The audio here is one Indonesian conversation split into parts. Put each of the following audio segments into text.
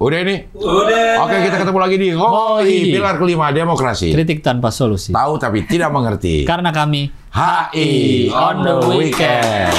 Udah ini? Udah. Oke, kita ketemu lagi di HOI, pilar kelima demokrasi. Kritik tanpa solusi. Tahu tapi tidak mengerti. Karena kami HI on the weekend.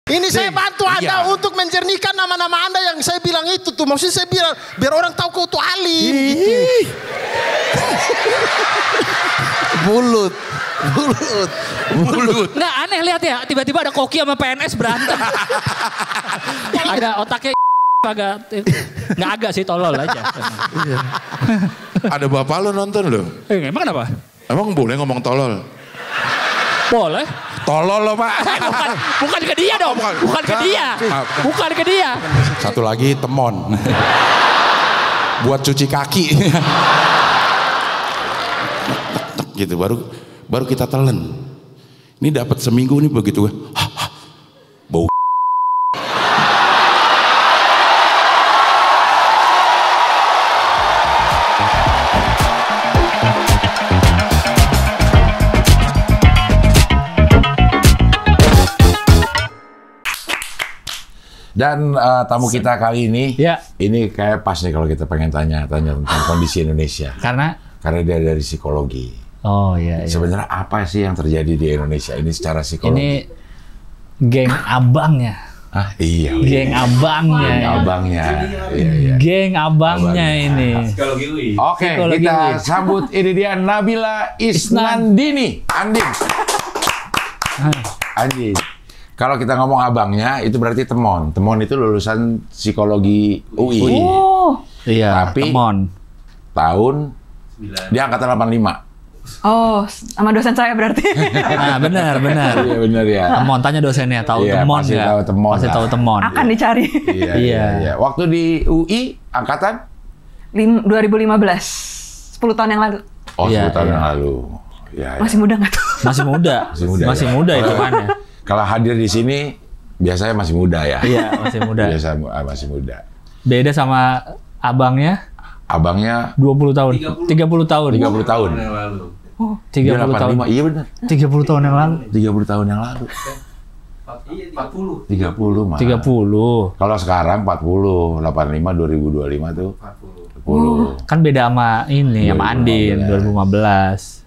Ini saya bantu Anda untuk menjernihkan nama-nama Anda yang saya bilang itu tuh. Maksudnya saya bilang biar orang tahu kau tuh alim gitu. Bulut. nggak aneh lihat ya, tiba-tiba ada Koki sama PNS berantem. Ada otaknya agak nggak agak sih, tolol aja. Ada bapak lo nonton lo. Emang kenapa? Emang boleh ngomong tolol? Boleh. Tolol lo pak. Bukan ke dia dong. Bukan ke dia. Bukan ke dia. Satu lagi temon. Buat cuci kaki. Gitu baru kita telan. Ini dapat seminggu nih begitu. Bau. Dan tamu kita kali ini, ini kayak pas nih kalau kita pengen tanya tentang kondisi Indonesia. Karena dia dari psikologi. Oh iya. Sebenarnya apa sih yang terjadi di Indonesia ini secara psikologi? Ini geng abangnya. Ah iya. Geng abangnya. Geng abangnya. Iya. Geng abangnya ini. Psikologi UI. Oke, kita sambut ini dia Nabila Isnandini. Andin. Andin. Kalau kita ngomong abangnya, itu berarti temon. Temon itu lulusan psikologi UI. Oh, iya. Tapi temon. Tahun, dia angkatan 85. Oh, sama dosen saya berarti. Nah, benar. Iya, benar ya. Temon, tanya dosennya, tahu iya, temon pasti nggak? tahu temon. Pasti tahu temon. Akan dicari. Iya. Waktu di UI, angkatan? 2015. 10 tahun yang lalu. Oh, 10 tahun yang lalu. Ya. Masih muda nggak tuh? Masih muda itu kan ya. Kalau hadir di sini, biasanya masih muda ya. Iya, masih muda. Biasa masih muda. Beda sama abangnya? Abangnya 20 tahun. 30 tahun. 30 tahun. Yang lalu. Oh, 30 tahun. Iya benar. 30 tahun yang lalu. 30 tahun yang lalu. 40. 30 mah. 30. Kalau sekarang 40, 85, 2025 tuh 40. Kan beda sama ini, sama Andin 2015.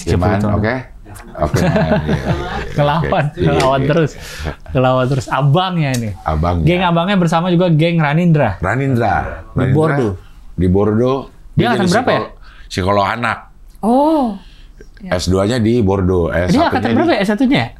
30 tahun. Oke. Ngelawan terus. Abangnya ini. Abangnya. Geng abangnya bersama juga geng Ranindra. Di Bordeaux. Di Bordeaux. Dia angkatan berapa ya? Psikolog anak. Oh. S2-nya di Bordeaux. Dia angkatan berapa ya S1-nya?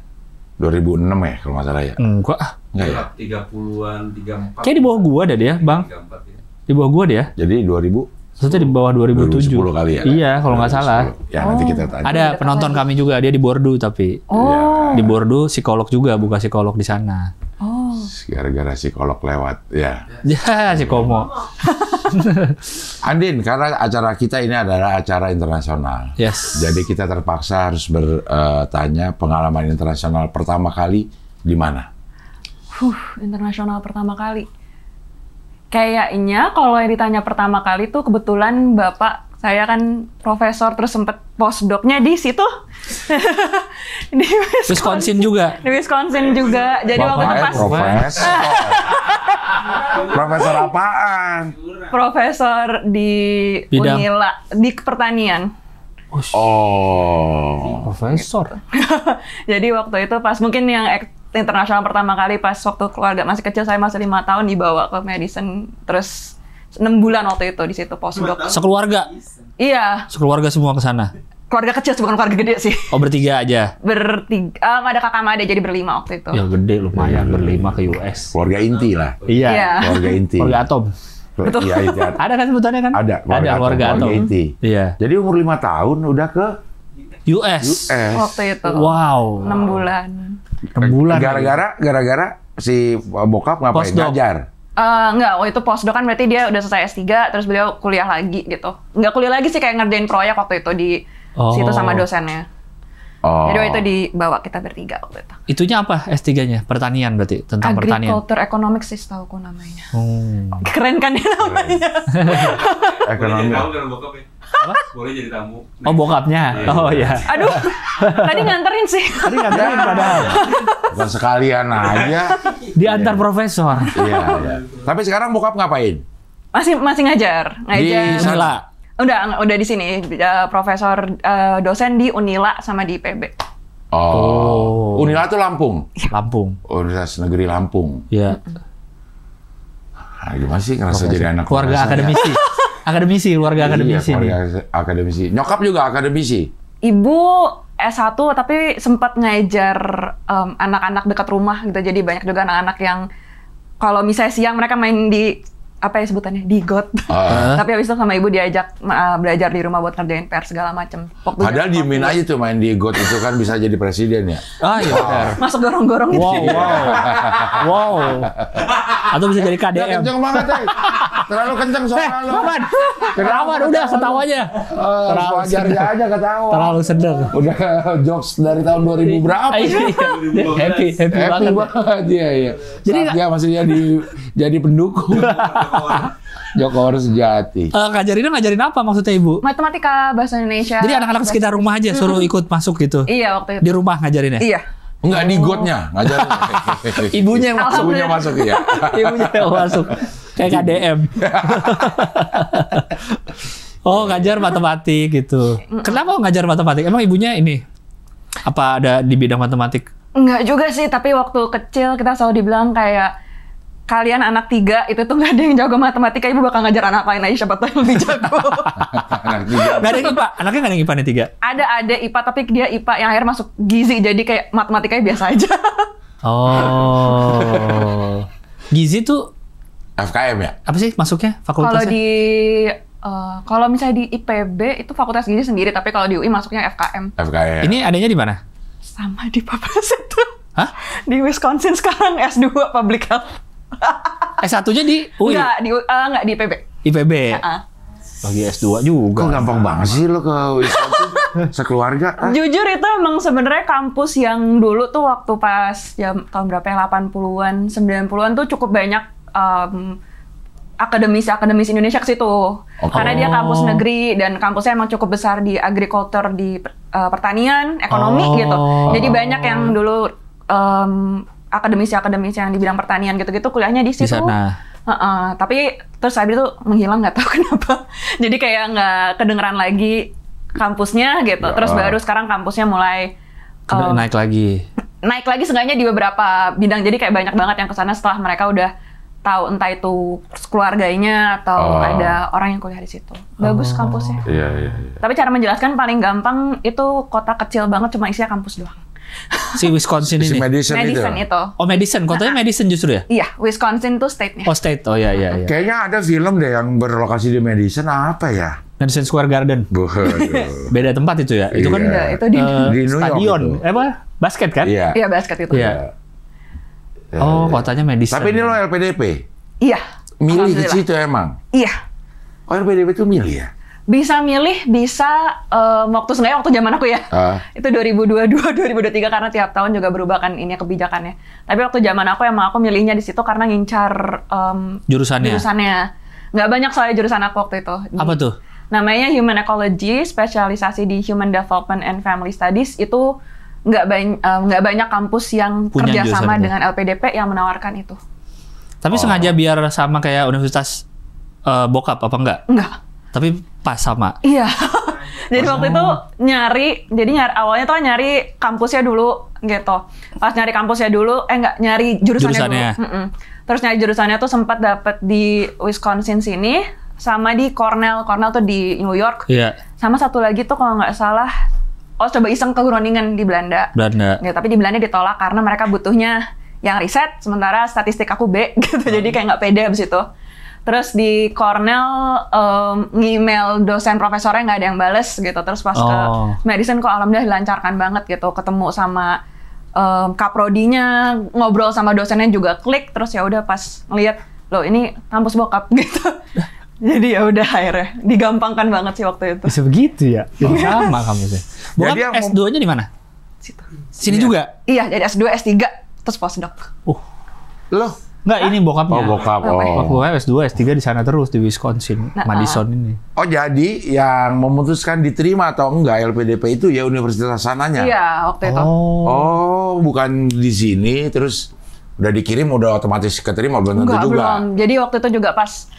2006 ya kalau nggak salah ya. Enggak. Enggak ya? 30-an, 34. Kayak di bawah gua ada dia, Bang. 34 ya. Di bawah gua dia. Jadi 2000? Maksudnya di bawah 2007. 2010 kali ya? Iya, kalau nggak salah. Ya nanti kita tanya. Ada penonton kami juga, dia di Bordeaux tapi. Oh. Di Bordeaux psikolog juga, buka psikolog di sana. Oh. Gara-gara psikolog lewat, ya. Ya, si Komo. Andin, karena acara kita ini adalah acara internasional. Yes. Jadi kita terpaksa harus bertanya pengalaman internasional pertama kali di mana? Internasional pertama kali. Kayaknya kalau yang ditanya pertama kali tuh kebetulan Bapak saya kan profesor terus sempet postdoc-nya di situ. Di Wisconsin juga. Di Wisconsin juga. Jadi waktu itu pas Profesor apaan? Profesor di Bidang. Unila di pertanian. Oh. Profesor. Jadi waktu itu pas mungkin yang internasional pertama kali pas waktu keluarga masih kecil, saya masih 5 tahun dibawa ke Madison, terus 6 bulan waktu itu di situ postdoc. Sekeluarga. Iya. Sekeluarga semua ke sana. Keluarga kecil, bukan keluarga gede sih. Oh, bertiga aja. Bertiga, ada kakak sama adik, jadi berlima waktu itu. Ya gede lumayan, berlima ke US. Keluarga inti lah. Iya. Keluarga inti. Keluarga atom. Betul. Iya, inti. Ada kan sebutannya kan? Ada keluarga atom. inti. Iya. Jadi umur 5 tahun udah ke US. Waktu itu. Wow. 6 bulan. 6 bulan. Gara-gara si bokap ngapain? Postdoc. Ngajar. Enggak, waktu itu postdoc kan berarti dia udah selesai S3, terus beliau kuliah lagi gitu. Enggak kuliah lagi sih, kayak ngerjain proyek waktu itu di situ sama dosennya. Oh. Jadi waktu itu dibawa kita bertiga waktu itu. Itunya apa S3-nya? Pertanian berarti, tentang pertanian. Agriculture Economics sih setahuku namanya. Keren kan ya namanya? Ekonomi. Boleh jadi tamu kan bokap ya? Apa? Boleh jadi tamu. Oh, bokapnya? Oh iya. Aduh, tadi nganterin sih. Tadi nganterin padahal. Bukan sekalian aja. Diantar profesor. Iya. Tapi sekarang bokap ngapain? Masih ngajar. Di Unila. Udah di sini, profesor dosen di Unila sama di IPB. Oh. Unila tuh Lampung. Lampung. Universitas Negeri Lampung. Iya. Nah, gimana sih ngerasa jadi anak keluarga akademisi? Keluarga akademisi. Iya, keluarga akademisi. Nyokap juga akademisi. Ibu S1 tapi sempat ngajar anak-anak dekat rumah gitu. Jadi banyak juga anak-anak yang kalau misalnya siang mereka main di apa ya sebutannya di got. Tapi habis itu sama ibu diajak belajar di rumah buat ngerjain PR segala macem. Padahal diemin aja tuh main di got itu kan bisa jadi presiden ya. Ah iya. Masuk gorong-gorong gitu. Wow. Atau bisa jadi KDM. Kenceng banget, terlalu kenceng suara lo. Rawan udah ketawa aja. Terlalu wajarnya aja ketawa. Terlalu sedang. Udah jokes dari tahun 2000 berapa? Happy banget. Iya. Jadi dia masih jadi pendukung. Jokowi sejati. Ngajarin apa maksudnya Ibu? Matematika, bahasa Indonesia. Jadi anak-anak sekitar rumah aja suruh ikut masuk gitu? Iya waktu itu. Di rumah ngajarinnya? Iya. Enggak di gotnya ngajarin. Ibunya yang masuk. Ibunya masuk ya. Ibunya yang masuk. Kayak KDM. Oh ngajar matematik gitu. Kenapa ngajar matematik? Emang ibunya ini? Apa ada di bidang matematik? Enggak juga sih, tapi waktu kecil kita selalu dibilang kayak kalian anak 3 itu tuh nggak ada yang jago matematika, ibu bakal ngajar anak lain aja siapa tahu yang lebih jago. Nggak ada yang IPA, anaknya nggak ada yang IPA nih 3? Ada IPA tapi dia IPA yang akhirnya masuk gizi jadi kayak matematikanya biasa aja. Oh, gizi tuh FKM ya? Apa sih masuknya fakultasnya? Kalau misalnya di IPB itu fakultas gizi sendiri, tapi kalau di UI masuknya FKM. FKM. Ini adanya di mana? Sama di Papaset tuh. Hah? Di Wisconsin sekarang S2 Public Health. S1-nya di UI? Enggak di IPB. IPB? Lagi S2 juga. Kok gampang banget sih lo ke Wisconsin? Sekeluarga? Jujur itu emang sebenarnya kampus yang dulu tuh waktu pas tahun berapa ya, 80-an, 90-an tuh cukup banyak akademis Indonesia ke situ. Karena dia kampus negeri dan kampusnya emang cukup besar di agriculture, di pertanian, ekonomi gitu. Jadi banyak yang dulu akademisi yang di bidang pertanian gitu-gitu kuliahnya di situ. Di sana. Tapi terus habis itu menghilang, nggak tahu kenapa. Jadi kayak nggak kedengeran lagi kampusnya gitu. Terus baru sekarang kampusnya mulai naik lagi. Naik lagi seenggaknya di beberapa bidang. Jadi kayak banyak banget yang kesana setelah mereka udah tahu entah itu keluarganya atau ada orang yang kuliah di situ. Bagus kampusnya. Iya. Tapi cara menjelaskan paling gampang itu kota kecil banget cuma isinya kampus doang. Si Wisconsin ini? Madison itu. Oh Madison, kotanya Madison justru ya? Iya, Wisconsin tuh state-nya. Oh state, oh iya. Kayaknya ada film deh yang berlokasi di Madison, apa ya? Madison Square Garden. Beda tempat itu ya? Itu kan itu di New York stadion, itu. Basket kan? Iya basket itu. Iya. Oh kotanya Madison. Tapi ini lo LPDP? Iya. Milih ke situ emang? Iya. Oh LPDP itu milih ya? Bisa milih, bisa waktu zaman aku ya. Itu 2022, 2023 karena tiap tahun juga berubah kan ini kebijakannya. Tapi waktu zaman aku emang aku milihnya di situ karena ngincar jurusannya. Nggak banyak soalnya jurusan aku waktu itu. Apa tuh? Namanya Human Ecology, spesialisasi di Human Development and Family Studies. Itu nggak banyak kampus yang kerjasama dengan LPDP yang menawarkan itu. Tapi sengaja biar sama kayak universitas bokap apa enggak? Enggak. Tapi pas sama. Iya. Jadi waktu itu awalnya tuh nyari kampusnya dulu gitu. Pas nyari kampusnya dulu, nyari jurusannya. Dulu. Terus nyari jurusannya tuh sempat dapet di Wisconsin sini, sama di Cornell tuh di New York. Iya. Sama satu lagi tuh kalau nggak salah, coba iseng ke Groningen di Belanda. Ya, tapi di Belanda ditolak karena mereka butuhnya yang riset, sementara statistik aku B gitu. Jadi kayak nggak pede abis itu. Terus di Cornell nge-email dosen profesornya nggak ada yang bales gitu. Terus pas ke Madison kok alhamdulillah dilancarkan banget gitu. Ketemu sama kaprodinya, ngobrol sama dosennya juga klik. Terus ya udah pas ngeliat, loh ini kampus bokap gitu. Jadi ya udah akhirnya digampangkan banget sih waktu itu. Bisa begitu ya? Jadi sama kampusnya. Bokap S2-nya di mana? situ. Sini juga? Iya, jadi S2, S3, terus postdoc. Loh? Enggak, ini bokapnya. Oh, bokap. Bokapnya S2, S3 di sana terus di Wisconsin, Madison ini. Oh, jadi yang memutuskan diterima atau enggak LPDP itu ya universitas sananya? Iya, waktu itu. Oh, bukan di sini terus udah dikirim udah otomatis keterima belum tentu juga. Belum. Jadi waktu itu juga pas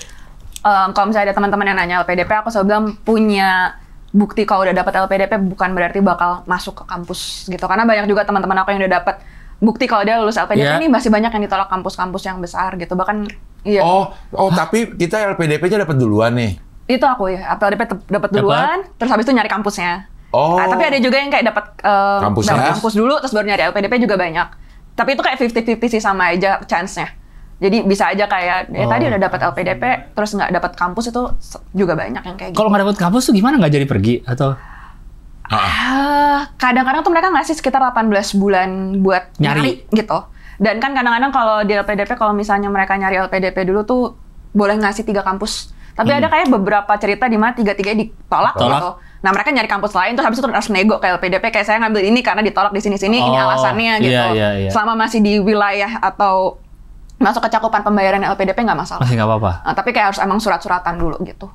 kalau misalnya ada teman-teman yang nanya LPDP, aku selalu bilang punya bukti kalau udah dapat LPDP bukan berarti bakal masuk ke kampus gitu. Karena banyak juga teman-teman aku yang udah dapat bukti kalau dia lulus LPDP ini masih banyak yang ditolak kampus-kampus yang besar gitu. Bahkan iya. Oh, tapi kita LPDP-nya dapat duluan nih. Itu aku ya, LPDP dapat duluan, terus habis itu nyari kampusnya. Nah, tapi ada juga yang kayak dapat kampus dulu terus baru nyari LPDP juga banyak. Tapi itu kayak 50-50 sih, sama aja chance-nya. Jadi bisa aja kayak tadi udah dapat LPDP terus nggak dapat kampus, itu juga banyak yang kayak gitu. Kalau nggak dapat kampus tuh gimana, nggak jadi pergi atau? Kadang-kadang tuh mereka ngasih sekitar 18 bulan buat nyari gitu. Dan kan kadang-kadang kalau di LPDP, kalau misalnya mereka nyari LPDP dulu tuh boleh ngasih 3 kampus. Tapi ada kayak beberapa cerita di mana 3-3-nya ditolak gitu. Nah, mereka nyari kampus lain terus habis itu harus nego ke LPDP kayak saya ngambil ini karena ditolak di sini-sini, ini alasannya gitu. Iya. Selama masih di wilayah atau masuk ke cakupan pembayaran LPDP nggak masalah. Masih nggak apa-apa. Tapi kayak harus emang surat-suratan dulu gitu.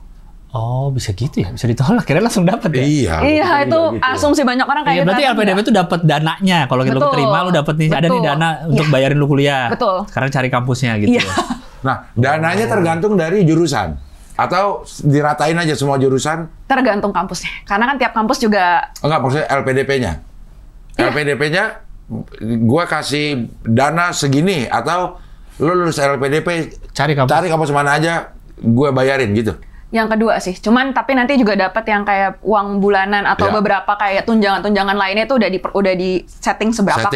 Oh, bisa gitu ya? Bisa ditolak, kira langsung dapat ya? Iya, itu gitu. Asumsi banyak orang kayak gitu. Berarti LPDP itu dapat dananya. Kalau lu terima, lu dapat nih, ada nih dana untuk bayarin lu kuliah. Betul. Sekarang cari kampusnya gitu. Nah, dananya tergantung dari jurusan? Atau diratain aja semua jurusan? Tergantung kampusnya. Karena kan tiap kampus juga... Enggak, maksudnya LPDP-nya. LPDP-nya, gua kasih dana segini, atau lu lulus LPDP, cari kampus mana aja, gue bayarin gitu? Yang kedua sih, cuman tapi nanti juga dapat yang kayak uang bulanan atau beberapa kayak tunjangan-tunjangan lainnya itu udah di setting seberapa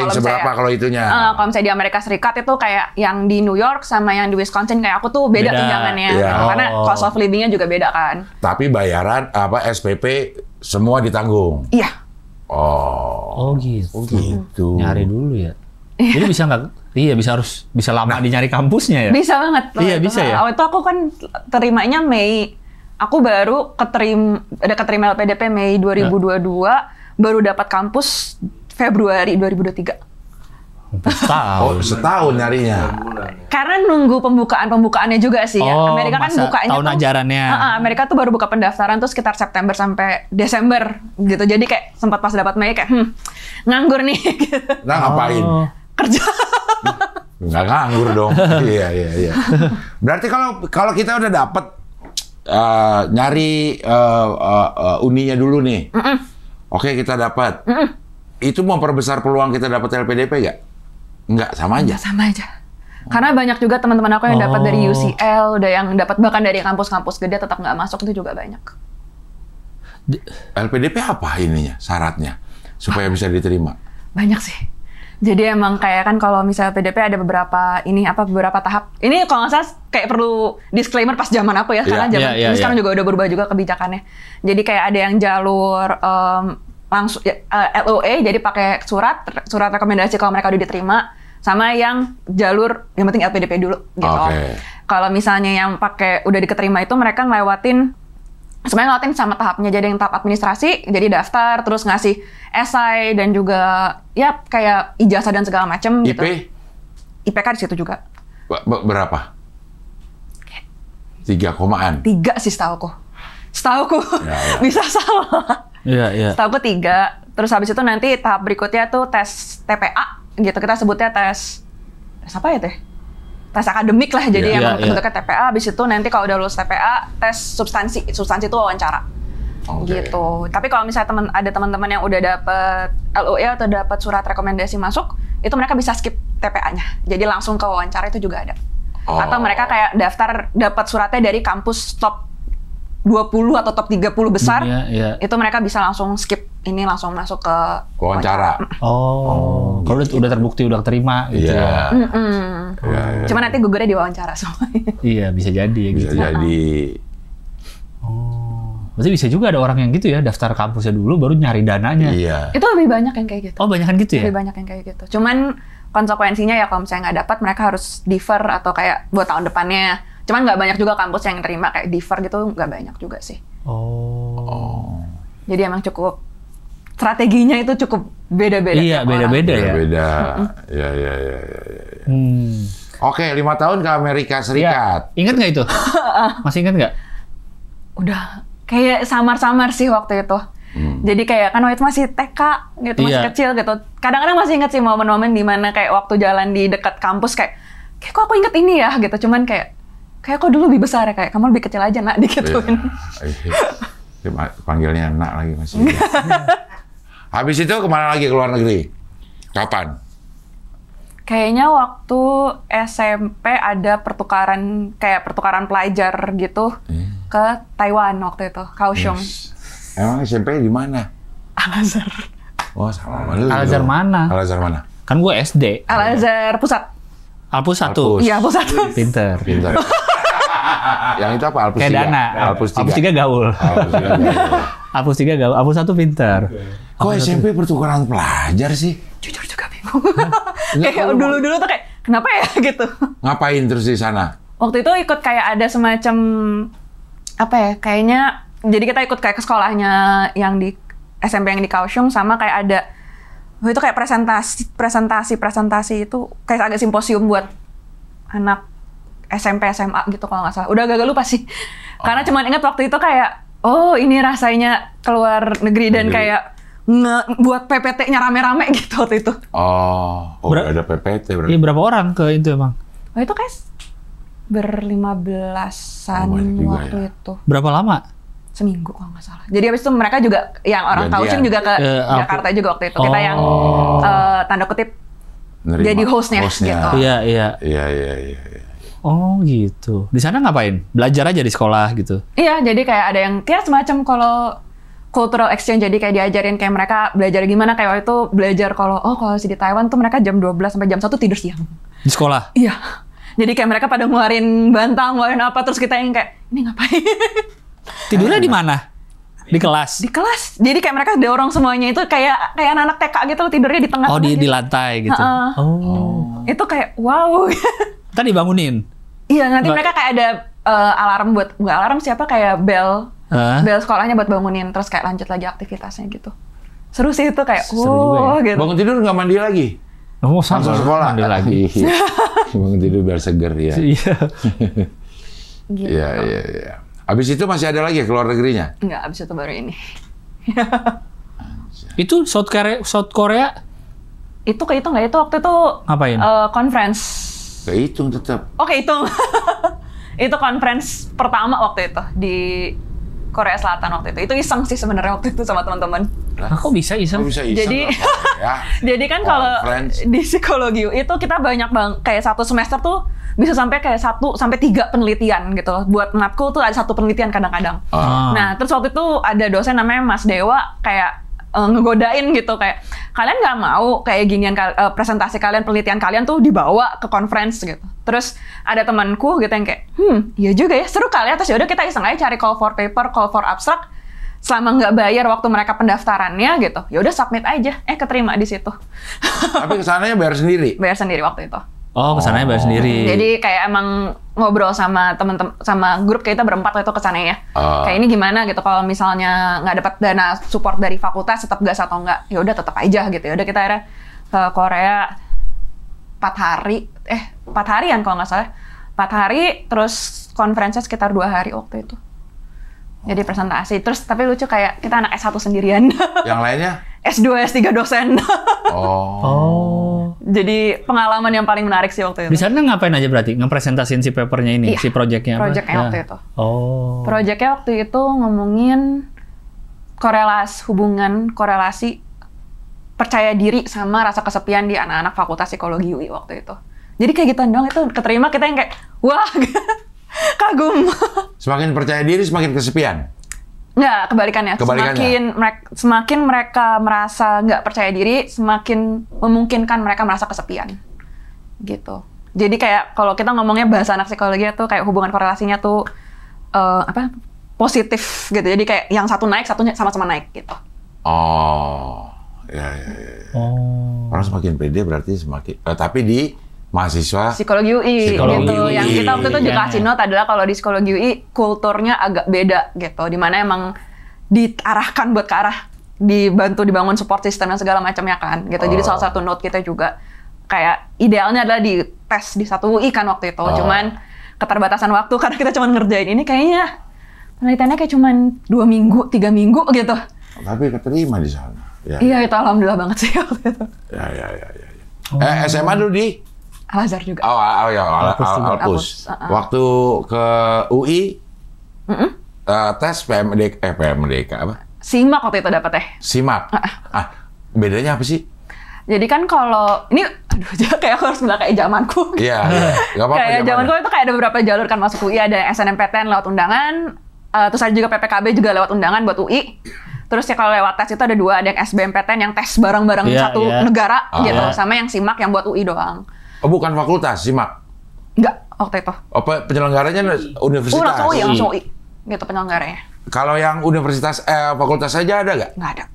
kalau itunya. Kalau misalnya di Amerika Serikat itu kayak yang di New York sama yang di Wisconsin kayak aku tuh beda tunjangannya. Karena cost of living-nya juga beda kan. Tapi bayaran SPP semua ditanggung. Iya. Oh gitu. Nyari dulu ya. Jadi bisa nggak? Iya, bisa lama dinyari kampusnya ya? Bisa banget. Iya, bisa ya? Waktu itu aku kan terimanya Mei. Aku baru keterima LPDP Mei 2022, baru dapat kampus Februari 2023. Setahun nyarinya. Karena nunggu pembukaannya juga sih ya. Amerika kan bukanya tahun ajarannya. Amerika tuh baru buka pendaftaran tuh sekitar September sampai Desember gitu. Jadi kayak sempat pas dapat Mei kayak nganggur nih. Nah, ngapain? Kerja. Nggak nganggur dong. Iya. Berarti kalau kita udah dapet nyari uninya dulu nih. Oke, kita dapat. Itu memperbesar peluang kita dapat LPDP nggak? Nggak, sama aja. Sama aja. Karena banyak juga teman-teman aku yang dapat dari UCL, udah yang dapat bahkan dari kampus-kampus gede tetap nggak masuk, itu juga banyak. LPDP apa ininya, syaratnya supaya bisa diterima? Banyak sih. Jadi emang kayak kan kalau misalnya LPDP ada beberapa tahap. Ini kalau nggak salah kayak perlu disclaimer pas zaman aku ya, karena zaman sekarang juga udah berubah juga kebijakannya. Jadi kayak ada yang jalur langsung LOA, jadi pakai surat rekomendasi kalau mereka udah diterima, sama yang jalur yang penting LPDP dulu gitu. Kalau misalnya yang pakai udah diterima itu mereka ngelewatin sama tahapnya. Jadi yang tahap administrasi, jadi daftar, terus ngasih esai dan juga ya kayak ijazah dan segala macam gitu. IPK di situ juga. Berapa? 3 komaan? 3 sih setauku. Bisa salah. Iya. Setauku 3. Terus habis itu nanti tahap berikutnya tuh tes TPA gitu. Kita sebutnya tes apa ya teh? Tes akademik lah, jadi yang bentuknya TPA. Habis itu nanti kalau udah lulus TPA, tes substansi itu wawancara. Gitu. Tapi kalau misalnya ada teman-teman yang udah dapet LOE atau dapat surat rekomendasi masuk, itu mereka bisa skip TPA-nya. Jadi langsung ke wawancara, itu juga ada. Atau mereka kayak dapat suratnya dari kampus top 20 atau top 30 besar, itu mereka bisa langsung skip ini, langsung masuk ke wawancara. Kalau udah terbukti, udah terima gitu ya. Cuma nanti gugurnya di wawancara semua. Iya, bisa jadi ya gitu. Bisa jadi. Berarti bisa juga ada orang yang gitu ya, daftar kampusnya dulu baru nyari dananya. Iya. Itu lebih banyak yang kayak gitu. Banyakan gitu ya? Lebih banyak yang kayak gitu. Cuman konsekuensinya ya kalau misalnya nggak dapat, mereka harus defer atau kayak buat tahun depannya. Cuman nggak banyak juga kampus yang terima kayak defer gitu, nggak banyak juga sih. Jadi emang cukup strateginya itu cukup beda-beda. Iya, beda-beda ya. Beda. Ya. Oke, 5 tahun ke Amerika Serikat. Ingat nggak itu? Masih ingat nggak? Udah kayak samar-samar sih waktu itu. Jadi kayak kan waktu itu masih TK gitu, masih kecil gitu. Kadang-kadang masih ingat sih momen-momen di mana kayak waktu jalan di dekat kampus kayak kok aku inget ini ya gitu. Cuman kayak kok dulu lebih besar ya, kayak kamu lebih kecil aja nak digituin. Panggilnya nak lagi masih. Habis itu kemana lagi ke luar negeri? Kapan? Kayaknya waktu SMP ada pertukaran pelajar gitu ke Taiwan waktu itu, Kaohsiung. Emang SMP di mana? Al-Azhar. Oh, sama lu. Al-Azhar mana? Al-Azhar mana? Kan gue SD. Al-Azhar Pusat. Alpus 1. Iya, Pusat. Pinter. Yang itu apa? Alpus 3? Kayak Dana. Alpus 3 gaul. Alpus 3 gaul. Alpus 1 pinter. Kok SMP pertukaran pelajar sih? Jujur juga bingung. Kayak dulu-dulu tuh kayak, kenapa ya gitu. Ngapain terus di sana? Waktu itu ikut kayak ada semacam, apa ya, kayaknya, jadi kita ikut kayak ke sekolahnya yang di SMP yang di Kaohsiung, sama kayak ada, itu kayak presentasi itu kayak agak simposium buat anak SMP, SMA gitu kalau nggak salah. Udah agak lupa sih. Karena cuman ingat waktu itu kayak, oh ini rasanya keluar negeri dan kayak buat PPT-nya rame-rame gitu waktu itu. Ada PPT berarti. Iya, berapa orang ke itu emang? Oh itu kayak ber-15-an waktu itu. Berapa lama? Seminggu kalau nggak salah. Jadi habis itu mereka juga, yang orang Kaohsiung juga ke Jakarta juga waktu itu. Kita yang tanda kutip jadi hostnya gitu. Iya. Oh gitu. Di sana ngapain? Belajar aja di sekolah gitu? Iya, jadi kayak ada yang kayak semacam kalau cultural exchange, jadi kayak diajarin kayak mereka belajar gimana, kayak waktu itu belajar kalau di Taiwan tuh mereka jam 12 sampai jam 1 tidur siang. Di sekolah? Iya. Jadi kayak mereka pada ngeluarin bantal, ngeluarin apa, terus kita yang kayak, ini ngapain? Tidurnya di mana? Di kelas? Di kelas. Jadi kayak mereka dorong semuanya itu kayak anak-anak TK gitu loh, tidurnya di tengah. Di lantai gitu? Itu kayak, wow. Tadi bangunin? Iya, nanti mereka kayak ada alarm buat, nggak alarm siapa, kayak bel sekolahnya buat bangunin, terus kayak lanjut lagi aktivitasnya gitu. Seru sih itu kayak, wow gitu. Bangun tidur nggak mandi lagi? Langsung sekolah? Mandi lagi. Bangun tidur biar seger ya. Iya. Gitu. Iya. Habis itu masih ada lagi ke luar negerinya? Enggak, habis itu baru ini. Itu South Korea? Itu kehitung nggak? Itu waktu itu ngapain? Conference. Kehitung tetap. Oh, kehitung. Itu conference pertama waktu itu di Korea Selatan waktu itu. Itu iseng sih sebenarnya waktu itu sama teman-teman. Kok bisa iseng? Jadi, jadi kan kalau di psikologi itu kita banyak kayak satu semester tuh bisa sampai kayak 1 sampai 3 penelitian gitu. Buat matkul tuh ada 1 penelitian kadang-kadang. Nah, terus waktu itu ada dosen namanya Mas Dewa kayak ngegodain gitu, kayak kalian nggak mau kayak ginian presentasi kalian, penelitian kalian tuh dibawa ke conference gitu. Terus ada temanku gitu yang kayak, iya juga ya, seru kali ya. Terus yaudah kita iseng aja cari call for paper, call for abstract, selama nggak bayar waktu mereka pendaftarannya gitu. Ya udah submit aja, keterima di situ. Tapi kesananya bayar sendiri? Bayar sendiri waktu itu. Oh, kesananya bayar sendiri. Jadi kayak emang ngobrol sama temen-temen, sama grup kita berempat waktu itu kesananya. Kayak ini gimana gitu, kalau misalnya nggak dapat dana support dari fakultas tetap gas atau enggak? Ya udah tetap aja gitu. Ya udah kita akhirnya ke Korea 4 harian kalau nggak salah. 4 hari, terus konferensinya sekitar 2 hari waktu itu. Jadi presentasi. Terus tapi lucu kayak kita anak S1 sendirian. Yang lainnya? S2, S3 dosen. Oh. Jadi pengalaman yang paling menarik sih waktu itu. Di sana ngapain aja berarti? Ngepresentasiin si papernya ini, si projectnya apa? Projectnya waktu itu. Oh. Projectnya waktu itu ngomongin korelasi percaya diri sama rasa kesepian di anak-anak Fakultas Psikologi UI waktu itu. Jadi kayak gitu doang, itu keterima, kita yang kayak, wah, kagum. Semakin percaya diri, semakin kesepian? Nggak, kebalikannya. Semakin mereka merasa nggak percaya diri, semakin memungkinkan mereka merasa kesepian. Gitu. Jadi kayak kalau kita ngomongnya bahasa anak psikologi tuh kayak hubungan korelasinya tuh positif gitu. Jadi kayak yang satu naik, satunya sama-sama naik gitu. Oh, ya. Oh. Orang semakin pede berarti semakin. Tapi di mahasiswa psikologi UI gitu. Yang kita waktu itu juga kasih note adalah kalau di psikologi UI kulturnya agak beda gitu. Dimana emang diarahkan buat ke arah dibantu dibangun support system dan segala macamnya kan gitu. Jadi salah satu note kita juga kayak idealnya adalah di tes di satu UI kan waktu itu. Cuman keterbatasan waktu karena kita cuma ngerjain ini kayaknya penelitiannya kayak cuma 2 minggu, 3 minggu gitu. Tapi keterima di sana. Ya. Iya itu alhamdulillah banget sih waktu itu. Ya. SMA dulu di Al-Azhar juga. Alpus. Waktu ke UI tes PMDK apa? SIMAK waktu itu dapat SIMAK. Bedanya apa sih? Jadi kan kalau ini kayak aku harus bilang kayak zamanku. Iya. Enggak apa-apa. Kayak zamanku itu kayak ada beberapa jalur kan masuk UI, ada SNMPTN lewat undangan, terus ada juga PPKB juga lewat undangan buat UI. Terus ya kalau lewat tes itu ada 2, ada yang SBMPTN yang tes bareng-bareng satu negara gitu, sama yang SIMAK yang buat UI doang. Oh bukan fakultas, SIMAK? Enggak, waktu itu. Apa penyelenggaranya universitas? Langsung UI, gitu penyelenggaranya. Kalau yang universitas, fakultas saja ada nggak? Nggak ada.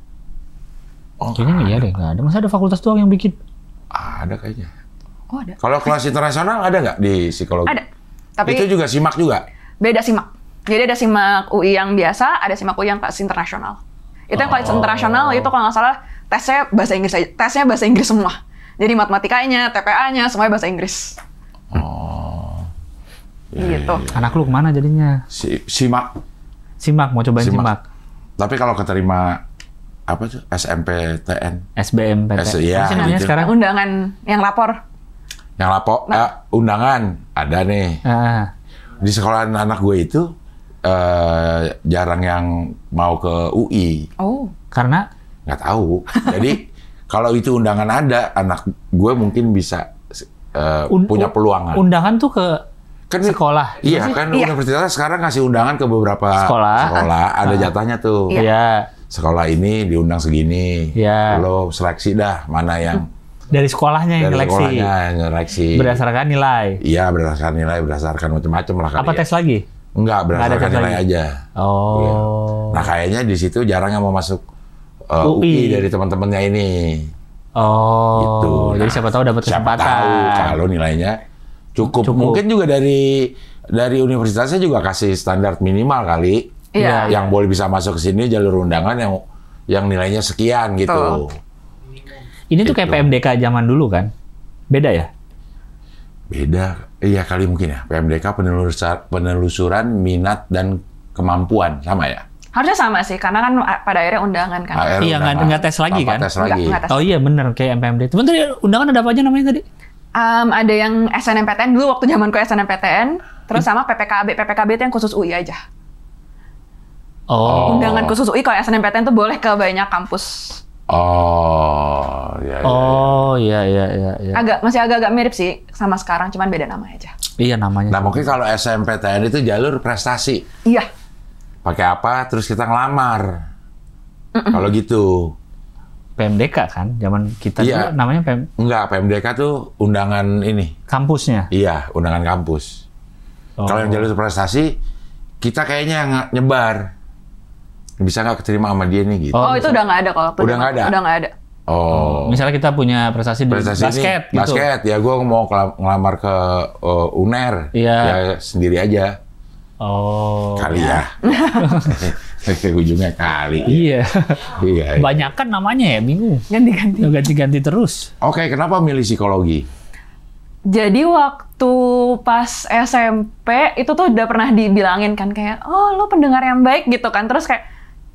Kayaknya iya deh, nggak ada. Masa ada fakultas doang yang bikin? Ada kayaknya. Oh ada. Kalau kelas internasional ada nggak di psikologi? Ada. Tapi itu juga SIMAK juga? Beda SIMAK. Jadi ada SIMAK UI yang biasa, ada SIMAK UI yang kelas internasional. Itu yang kelas internasional itu kalau nggak salah tesnya bahasa Inggris aja. Tesnya bahasa Inggris semua. Jadi matematikanya, TPA-nya semuanya bahasa Inggris. Gitu. Anak lu kemana jadinya? SIMAK. SIMAK, mau cobain SIMAK. Tapi kalau keterima apa tuh? SMPTN. SBMPTN. Iya, apa sih namanya gitu. sekarang? Undangan yang lapor. Yang lapor, undangan ada nih. Di sekolahan anak gue itu jarang yang mau ke UI. Oh. Karena? Nggak tahu. Jadi kalau itu undangan ada, anak gue mungkin bisa punya peluangan. Undangan tuh ke sekolah? Iya, kan universitas sekarang ngasih undangan ke beberapa sekolah. Ada jatahnya tuh. Iya. Sekolah ini diundang segini. Iya. Lo seleksi dah mana yang... Dari sekolahnya yang seleksi. Berdasarkan nilai? Iya, berdasarkan nilai, berdasarkan macam-macam lah. Apa tes lagi? Enggak, berdasarkan nilai aja. Oh. Ya. Nah, kayaknya di situ jarang yang mau masuk UI dari teman-temannya ini. Oh. Gitu. Jadi siapa tahu dapat kesempatan. Siapa tahu kalau nilainya cukup. Mungkin juga dari universitasnya juga kasih standar minimal kali. Iya. Yang boleh bisa masuk ke sini jalur undangan yang nilainya sekian gitu. Ini tuh kayak PMDK zaman dulu kan? Beda ya? Beda. Iya kali mungkin ya. PMDK penelusuran minat dan kemampuan sama ya? Harusnya sama sih, karena kan pada akhirnya undangan kan. Iya, nggak tes lagi kan? Tes lagi. Oh iya bener, kayak MPMD. Teman tadi undangan ada apa aja namanya tadi? Ada yang SNMPTN dulu waktu zamanku SNMPTN, terus sama PPKB. PPKB itu yang khusus UI aja. Oh. Undangan khusus UI kalau SNMPTN tuh boleh ke banyak kampus. Oh, iya. Oh, iya. Masih agak-agak mirip sih sama sekarang, cuman beda nama aja. Iya namanya. Nah mungkin kalau SMPTN itu jalur prestasi. Iya. Pakai apa? Terus kita ngelamar. Kalau gitu. PMDK kan, zaman kita dulu namanya Enggak, PMDK tuh undangan ini. Kampusnya? Iya, undangan kampus. Kalau yang jalur prestasi, kita kayaknya nyebar. Bisa nggak keterima sama dia nih gitu. Oh, itu udah nggak ada kalau udah nggak ada. Udah nggak ada. Oh. Misalnya kita punya prestasi di basket gitu. Basket, ya gue mau ngelamar ke UNER. Iya. Ya sendiri aja. Oh. Kali ya. Ujungnya kali. Iya. Iya. Banyak kan namanya ya, bingung. Ganti-ganti terus. Oke, kenapa milih psikologi? Jadi waktu pas SMP itu tuh udah pernah dibilangin kan kayak, oh lo pendengar yang baik gitu kan, terus kayak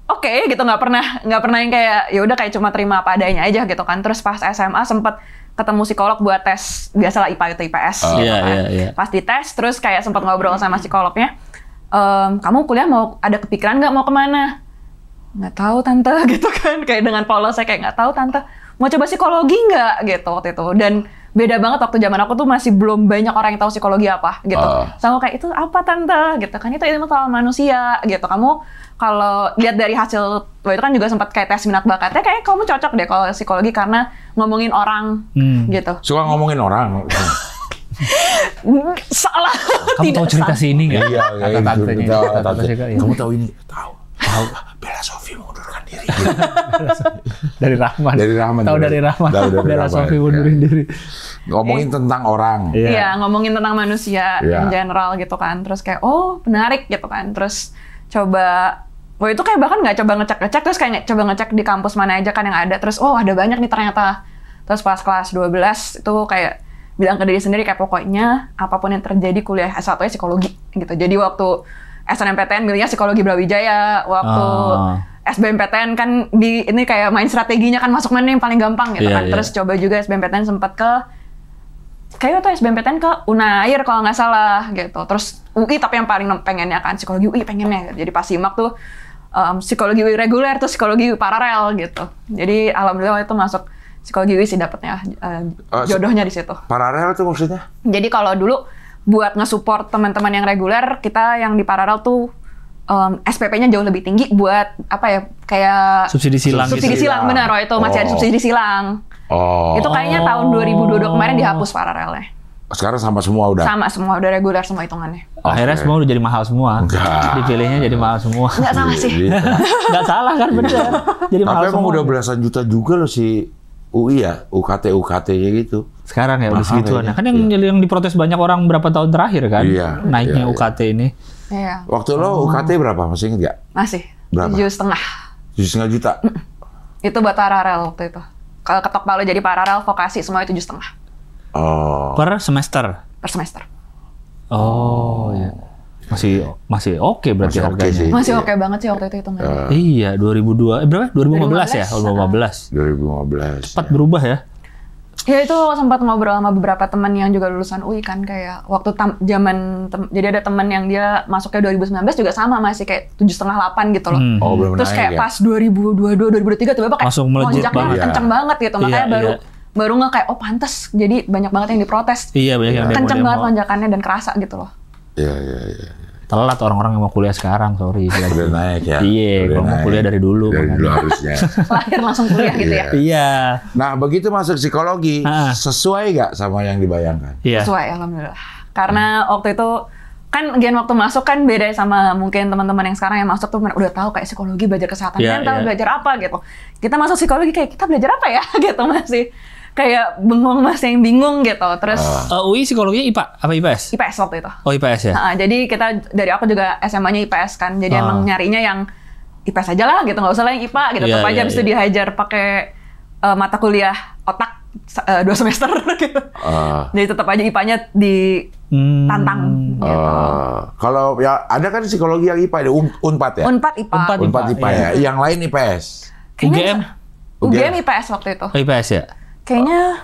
oke, gitu nggak pernah yang kayak ya udah kayak cuma terima apa adanya aja gitu kan. Terus pas SMA sempet ketemu psikolog buat tes biasalah IPA itu IPS gitu kan. Pas dites terus kayak sempet ngobrol sama psikolognya, kamu kuliah mau ada kepikiran nggak mau kemana? Nggak tahu tante gitu kan, kayak dengan polos saya kayak nggak tahu tante, mau coba psikologi nggak gitu waktu itu. Dan beda banget waktu zaman aku tuh masih belum banyak orang yang tahu psikologi apa gitu. Sama kayak itu apa tante gitu kan, itu ilmu soal manusia gitu. Kamu kalau lihat dari hasil itu kan juga sempat kayak tes minat bakatnya, kayak kamu cocok deh kalau psikologi karena ngomongin orang gitu. Suka ngomongin orang. Salah. Kamu tahu cerita si ini nggak? Iya, tante. Kamu tahu ini? Tahu. Bella Sophie mengundurkan diri. Dari Rahman. Tahu dari Rahman. Bella Sophie mundurin diri. Ngomongin tentang orang. Iya, ngomongin tentang manusia in general gitu kan. Terus kayak, oh menarik gitu kan. Terus coba Wah itu kayak bahkan nggak coba ngecek-ngecek, terus kayak coba ngecek di kampus mana aja kan yang ada, terus oh ada banyak nih ternyata. Terus pas kelas 12 itu kayak bilang ke diri sendiri kayak pokoknya apapun yang terjadi kuliah S1-nya psikologi gitu. Jadi waktu SNMPTN milihnya psikologi Brawijaya, waktu SBMPTN kan ini kayak main strateginya kan masuk mana yang paling gampang gitu kan. Terus coba juga SBMPTN sempat ke kayak waktu SBMPTN ke Unair kalau nggak salah gitu. Terus UI tapi yang paling pengennya kan psikologi UI pengennya. Jadi pas simak tuh psikologi UI reguler terus psikologi UI paralel gitu. Jadi alhamdulillah itu masuk psikologi UI sih dapetnya jodohnya di situ. Paralel itu maksudnya? Jadi kalau dulu buat nge-support teman-teman yang reguler, kita yang di paralel tuh SPP-nya jauh lebih tinggi buat apa ya kayak subsidi silang. Subsidi silang benar, itu masih ada subsidi silang. Itu kayaknya tahun 2022 kemarin dihapus paralelnya. Sekarang sama semua udah? Sama semua, udah reguler semua hitungannya. Akhirnya semua udah jadi mahal semua. Enggak. Dipilihnya jadi mahal semua. Enggak salah sih. Enggak salah kan, bener. Jadi mahal tapi emang semua. udah belasan juta juga loh si UI ya, UKT-nya gitu. Sekarang ya udah mahal segituan. ya. Kan yang diprotes banyak orang berapa tahun terakhir kan? Iya, Naiknya iya, UKT ini. Iya. Waktu lo UKT berapa? Masih inget nggak? Masih. Berapa? 7,5. 7,5 juta? Itu buat paralel waktu itu. Kalau ketok palu jadi paralel, vokasi semua 7,5. Oh. Per semester? Per semester. Oh, iya. Masih oke berarti Masih oke harganya. sih. Masih Iya. oke banget sih waktu itu hitungannya. Iya, 2002 berapa? 2015 ya? 2015. 2015. 2015. Cepat berubah ya. Ya itu sempat ngobrol sama beberapa teman yang juga lulusan UI kan kayak waktu jadi ada teman yang dia masuknya 2019 juga sama masih kayak 7,5-8 gitu loh. Oh, belum Terus naik kayak ya? pas 2022 2023 tiba-tiba kayak Langsung melejit lonjaknya banget. kenceng banget gitu. Makanya Iya, baru nggak kayak oh pantas. Jadi banyak banget yang diprotes. Iya, banyak yang Kenceng demo-demo. banget lonjakannya dan kerasa gitu loh. Iya. Telat orang-orang yang mau kuliah sekarang, sorry. Udah naik ya? Iya, Udah kalau mau naik. kuliah dari dulu. Dari makanya. dulu harusnya. Lahir langsung kuliah gitu ya. Iya. Nah, begitu masuk psikologi, Ah. sesuai nggak sama yang dibayangkan? Iya. Sesuai alhamdulillah. Karena waktu itu kan waktu masuk kan beda sama mungkin teman-teman yang sekarang yang masuk tuh udah tahu kayak psikologi belajar kesehatan Iya, mental, iya. belajar apa gitu. Kita masuk psikologi kayak kita belajar apa ya gitu masih kayak bengong masih yang bingung gitu. Terus UI psikologinya IPA apa IPS? IPS waktu itu. Oh, IPS ya. Jadi dari aku juga SMA-nya IPS kan. Jadi emang nyarinya yang IPS aja lah gitu, nggak usah lah yang IPA gitu. Iya, Tetap aja iya, habis itu iya. dihajar pakai mata kuliah otak 2 semester gitu. Jadi tetap aja IPA-nya ditantang gitu. Kalau ya ada kan psikologi yang IPA, ada Unpad ya? Unpad IPA. Unpad IPA Iya. ya. Yang lain IPS. UGM? UGM IPS waktu itu. Oh, IPS ya. Kayaknya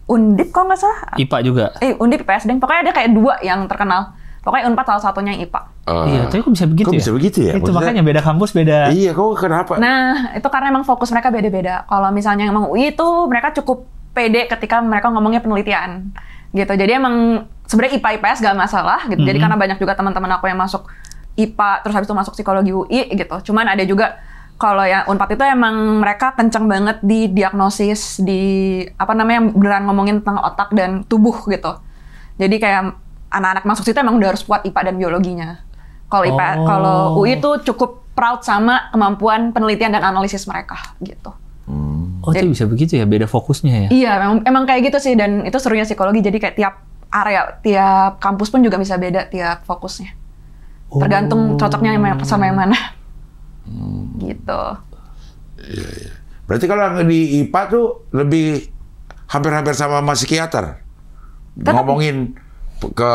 Undip kalau nggak salah. IPA juga. Undip IPS deh. Pokoknya ada kayak 2 yang terkenal. Pokoknya Unpad salah satunya yang IPA. Iya, tapi kok bisa begitu Kok ya? bisa begitu ya? Itu Maksudnya- makanya beda kampus, beda. Iya, kok kenapa? Nah, itu karena emang fokus mereka beda-beda. Kalau misalnya emang UI itu mereka cukup pede ketika mereka ngomongnya penelitian. Gitu. Jadi emang sebenarnya IPA IPS gak masalah gitu. Jadi karena banyak juga teman-teman aku yang masuk IPA terus habis itu masuk psikologi UI gitu. Cuman ada juga kalau yang Unpad itu emang mereka kenceng banget di diagnosis, di beneran ngomongin tentang otak dan tubuh gitu. Jadi kayak anak-anak masuk situ emang udah harus kuat IPA dan biologinya. Kalau IPA, kalau UI itu cukup proud sama kemampuan penelitian dan analisis mereka gitu. Oh, itu bisa begitu ya, beda fokusnya ya. Iya, emang kayak gitu sih, dan itu serunya psikologi. Jadi kayak tiap area, tiap kampus pun juga bisa beda tiap fokusnya. Tergantung cocoknya sama yang mana. Gitu. Iya. Berarti kalau yang di IPA tuh lebih hampir-hampir sama psikiater. Ngomongin ke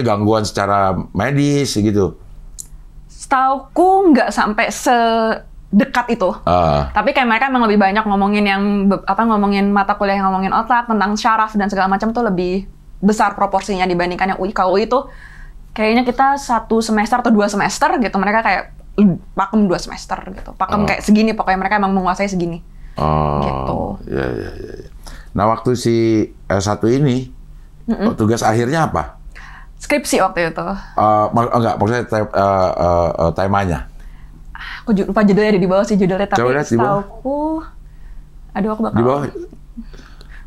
gangguan secara medis gitu. Setauku nggak sampai sedekat itu. Tapi kayak mereka emang lebih banyak ngomongin ngomongin mata kuliah yang ngomongin otak, tentang syaraf dan segala macam tuh lebih besar proporsinya dibandingkan yang UI. Kalau UI itu kayaknya kita 1 semester atau 2 semester gitu, mereka kayak pakem 2 semester gitu. Pakem kayak segini, pokoknya mereka emang menguasai segini. Gitu. Iya. Nah, waktu si S1 ini, tugas akhirnya apa? Skripsi waktu itu. Enggak, maksudnya temanya. Aku lupa judulnya, ada di bawah sih judulnya, tapi Coba lihat di bawah. setauku, aku bakal. Di bawah.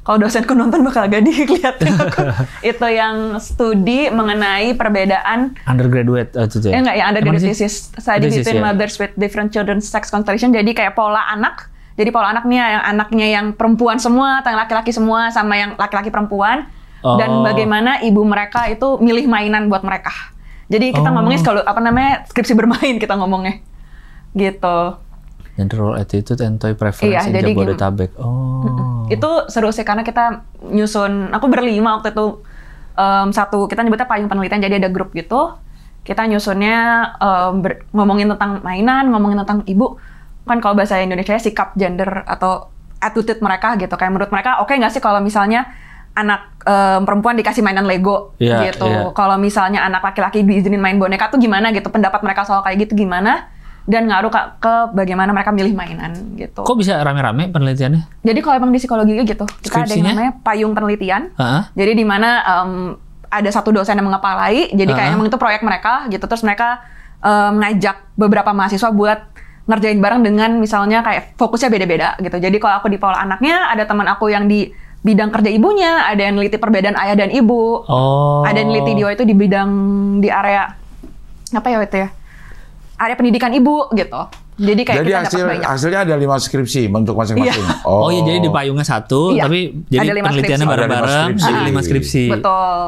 Kalau dosenku nonton bakal agak dikeliatin aku. Itu yang studi mengenai perbedaan Undergraduate itu ya. enggak ya, undergraduate Gimana sih? thesis study Thesis, between ya. mothers with different children's sex constellation. Jadi kayak pola anak. Jadi pola anaknya yang anaknya yang perempuan semua atau yang laki-laki semua sama yang laki-laki perempuan. Dan bagaimana ibu mereka itu milih mainan buat mereka. Jadi kita ngomongnya kalau skripsi bermain kita ngomongnya. Gitu. Gender role attitude and toy preference in Jabodetabek. Itu seru sih karena kita nyusun, aku berlima waktu itu, kita nyebutnya payung penelitian, jadi ada grup gitu. Kita nyusunnya ngomongin tentang mainan, ngomongin tentang ibu. Kan kalau bahasa Indonesia sikap gender atau attitude mereka gitu. Kayak menurut mereka oke nggak sih kalau misalnya anak perempuan dikasih mainan Lego gitu. Kalau misalnya anak laki-laki diizinin main boneka tuh gimana gitu. Pendapat mereka soal kayak gitu gimana. Dan ngaruh ke bagaimana mereka milih mainan gitu. Kok bisa rame-rame penelitiannya? Jadi kalau emang di psikologi gitu, kita ada yang namanya payung penelitian. Jadi di mana ada satu dosen yang mengepalai, jadi kayak emang itu proyek mereka gitu. Terus mereka ngajak beberapa mahasiswa buat ngerjain bareng dengan misalnya kayak fokusnya beda-beda gitu. Jadi kalau aku di pola anaknya, ada teman aku yang di bidang kerja ibunya, ada yang neliti perbedaan ayah dan ibu. Ada yang neliti dia itu di bidang di area apa ya itu ya? Area pendidikan ibu gitu. Jadi kayak kita dapat banyak. Hasilnya ada 5 skripsi untuk masing-masing. Oh iya, jadi di payungnya satu, tapi jadi penelitiannya bareng-bareng, ada 5 skripsi. Betul.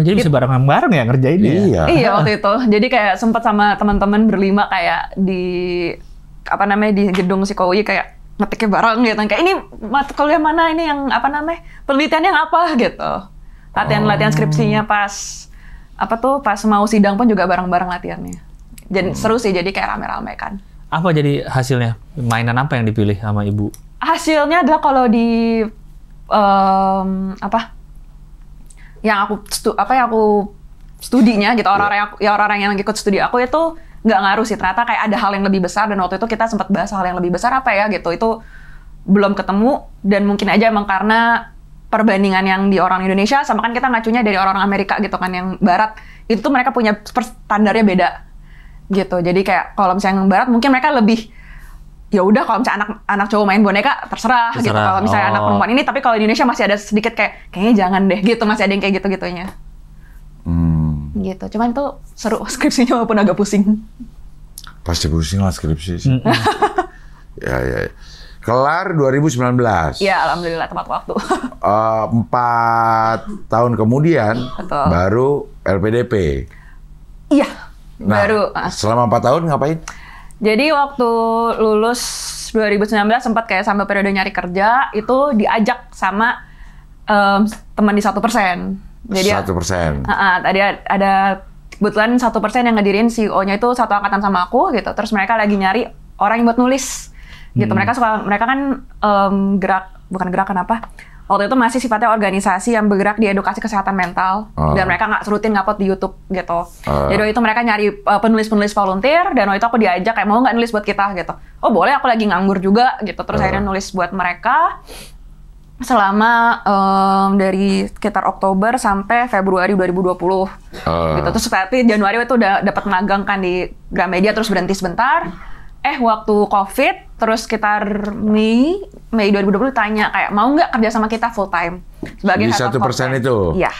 Jadi bisa bareng-bareng ya ngerjainnya. Iya waktu itu. Jadi kayak sempat sama teman-teman berlima kayak di di gedung psikologi kayak ngetiknya bareng gitu. Kayak ini mata kuliah mana ini yang penelitian yang apa gitu. Latihan skripsinya pas pas mau sidang pun juga bareng-bareng latihannya. Jadi seru sih, jadi kayak rame-rame kan. Apa jadi hasilnya? Mainan apa yang dipilih sama ibu? Hasilnya adalah kalau di yang aku studinya gitu, orang-orang yang ikut studi aku itu nggak ngaruh sih. Ternyata kayak ada hal yang lebih besar, dan waktu itu kita sempat bahas hal yang lebih besar apa ya gitu. Itu belum ketemu, dan mungkin aja emang karena perbandingan yang di orang Indonesia sama kan kita ngacunya dari orang Amerika gitu kan, yang Barat itu tuh mereka punya standarnya beda gitu. Jadi kayak kalau misalnya yang Barat mungkin mereka lebih ya udah kalau misalnya anak cowok main boneka terserah. Gitu. Kalau misalnya anak perempuan ini, tapi kalau di Indonesia masih ada sedikit kayaknya jangan deh gitu, masih ada yang kayak gitu-gitunya. Gitu. Cuman itu seru skripsinya walaupun agak pusing. Pasti pusing lah skripsi sih. Ya. Kelar 2019. Iya, alhamdulillah tepat waktu. 4 tahun kemudian baru LPDP. Iya. Baru. Selama 4 tahun ngapain? Jadi waktu lulus 2019 sempat kayak sambil periode nyari kerja, itu diajak sama teman di 1%. Jadi 1%. Tadi ada kebetulan 1% yang ngedirin CEO-nya itu satu angkatan sama aku gitu. Terus mereka lagi nyari orang yang buat nulis gitu. Mereka kan bukan gerakan apa? Waktu itu masih sifatnya organisasi yang bergerak di edukasi kesehatan mental, dan mereka nggak rutin ngupload di YouTube gitu. Jadi waktu itu mereka nyari penulis-penulis volunteer, dan waktu itu aku diajak kayak mau nggak nulis buat kita gitu. Oh boleh, aku lagi nganggur juga gitu. Terus akhirnya nulis buat mereka selama dari sekitar Oktober sampai Februari 2020 gitu. Terus tapi Januari itu udah dapat magang kan di Gramedia, terus berhenti sebentar. Waktu COVID, terus sekitar Mei 2020 tanya kayak mau nggak kerja sama kita full time sebagai head of 1% itu. Iya.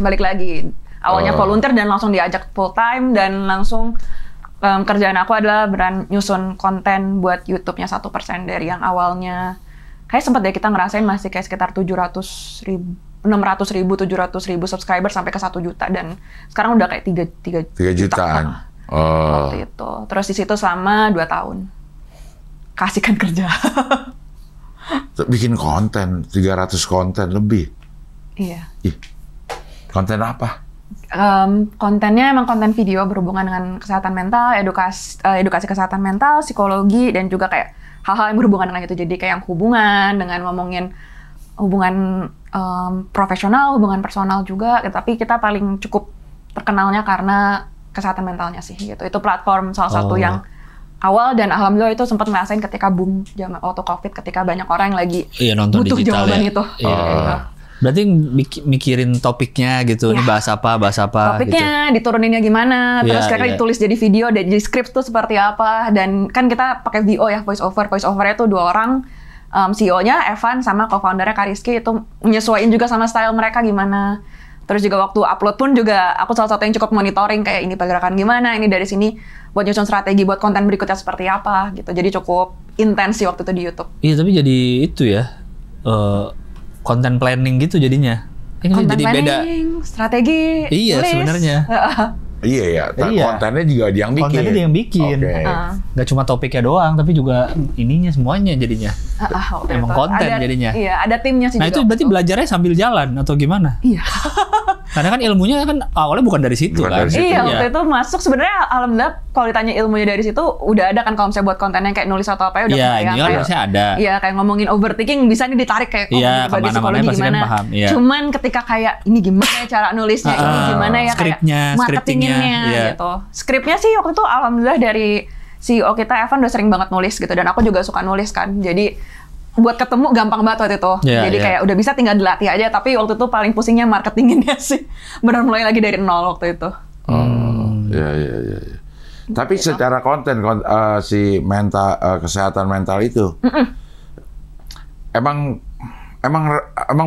Balik lagi. Awalnya volunteer dan langsung diajak full time, dan langsung kerjaan aku adalah nyusun konten buat YouTube-nya 1% dari yang awalnya kayak sempat deh kita ngerasain masih kayak sekitar 600 ribu, 700 ribu subscriber sampai ke 1 juta, dan sekarang udah kayak 3 jutaan. Waktu itu. Terus di situ selama 2 tahun. Kasihkan kerja. Bikin konten, 300 konten lebih. Iya. Konten apa? Kontennya emang konten video berhubungan dengan kesehatan mental, edukasi kesehatan mental, psikologi, dan juga kayak hal-hal yang berhubungan dengan itu. Jadi kayak yang hubungan dengan ngomongin hubungan profesional, hubungan personal juga. Tapi kita paling cukup terkenalnya karena kesehatan mentalnya sih gitu. Itu platform salah satu yang awal, dan alhamdulillah itu sempat ngerasain ketika boom waktu COVID, ketika banyak orang yang lagi nonton butuh digital jawaban ya. Itu. Berarti mikirin topiknya gitu, ini bahas apa topiknya, gitu. Dituruninnya gimana, terus ditulis jadi video, dan jadi script tuh seperti apa, dan kan kita pakai VO ya, voice overnya tuh 2 orang, CEO-nya Evan sama co-foundernya Kariski, itu menyesuaiin juga sama style mereka gimana. Terus juga waktu upload pun juga aku salah satu yang cukup monitoring kayak ini pergerakan gimana, ini dari sini buat nyusun strategi buat konten berikutnya seperti apa gitu. Jadi cukup intens sih waktu itu di YouTube. Iya, tapi jadi itu ya konten planning gitu jadinya. Content jadi beda. planning, strategi, Iya, tulis. sebenarnya. Iya ya, Iya. kontennya juga dia yang bikin. Kontennya dia yang bikin. Oke. Nggak cuma topiknya doang, tapi juga ininya semuanya jadinya. Waktu Emang itu. konten Ada- jadinya. Iya, ada timnya sih Nah juga itu berarti waktu belajarnya sambil jalan atau gimana? Iya. Karena kan ilmunya kan awalnya bukan dari situ Bukan kan. dari situ. Iya, waktu itu masuk sebenarnya alhamdulillah kalau ditanya ilmunya dari situ udah ada kan kalau misalnya buat konten yang kayak nulis atau apa ya udah Iya, kebayang, ini kan kayak- harusnya ada. Iya, kayak ngomongin overthinking bisa nih ditarik kayak Iya, coba di kemana-mana psikologi pasti kan gimana. paham, iya. Cuman ketika kayak ini gimana ya cara nulisnya, ini gimana ya skripnya, kayak marketinginnya scriptingnya, iya. gitu. Skripnya sih waktu itu alhamdulillah dari CEO kita Evan udah sering banget nulis gitu dan aku juga suka nulis kan. Jadi buat ketemu gampang banget waktu itu. Iya, Jadi iya. kayak udah bisa tinggal dilatih aja tapi waktu itu paling pusingnya marketinginnya sih. Benar mulai lagi dari nol waktu itu. Iya. Tapi secara konten si mental kesehatan mental itu, emang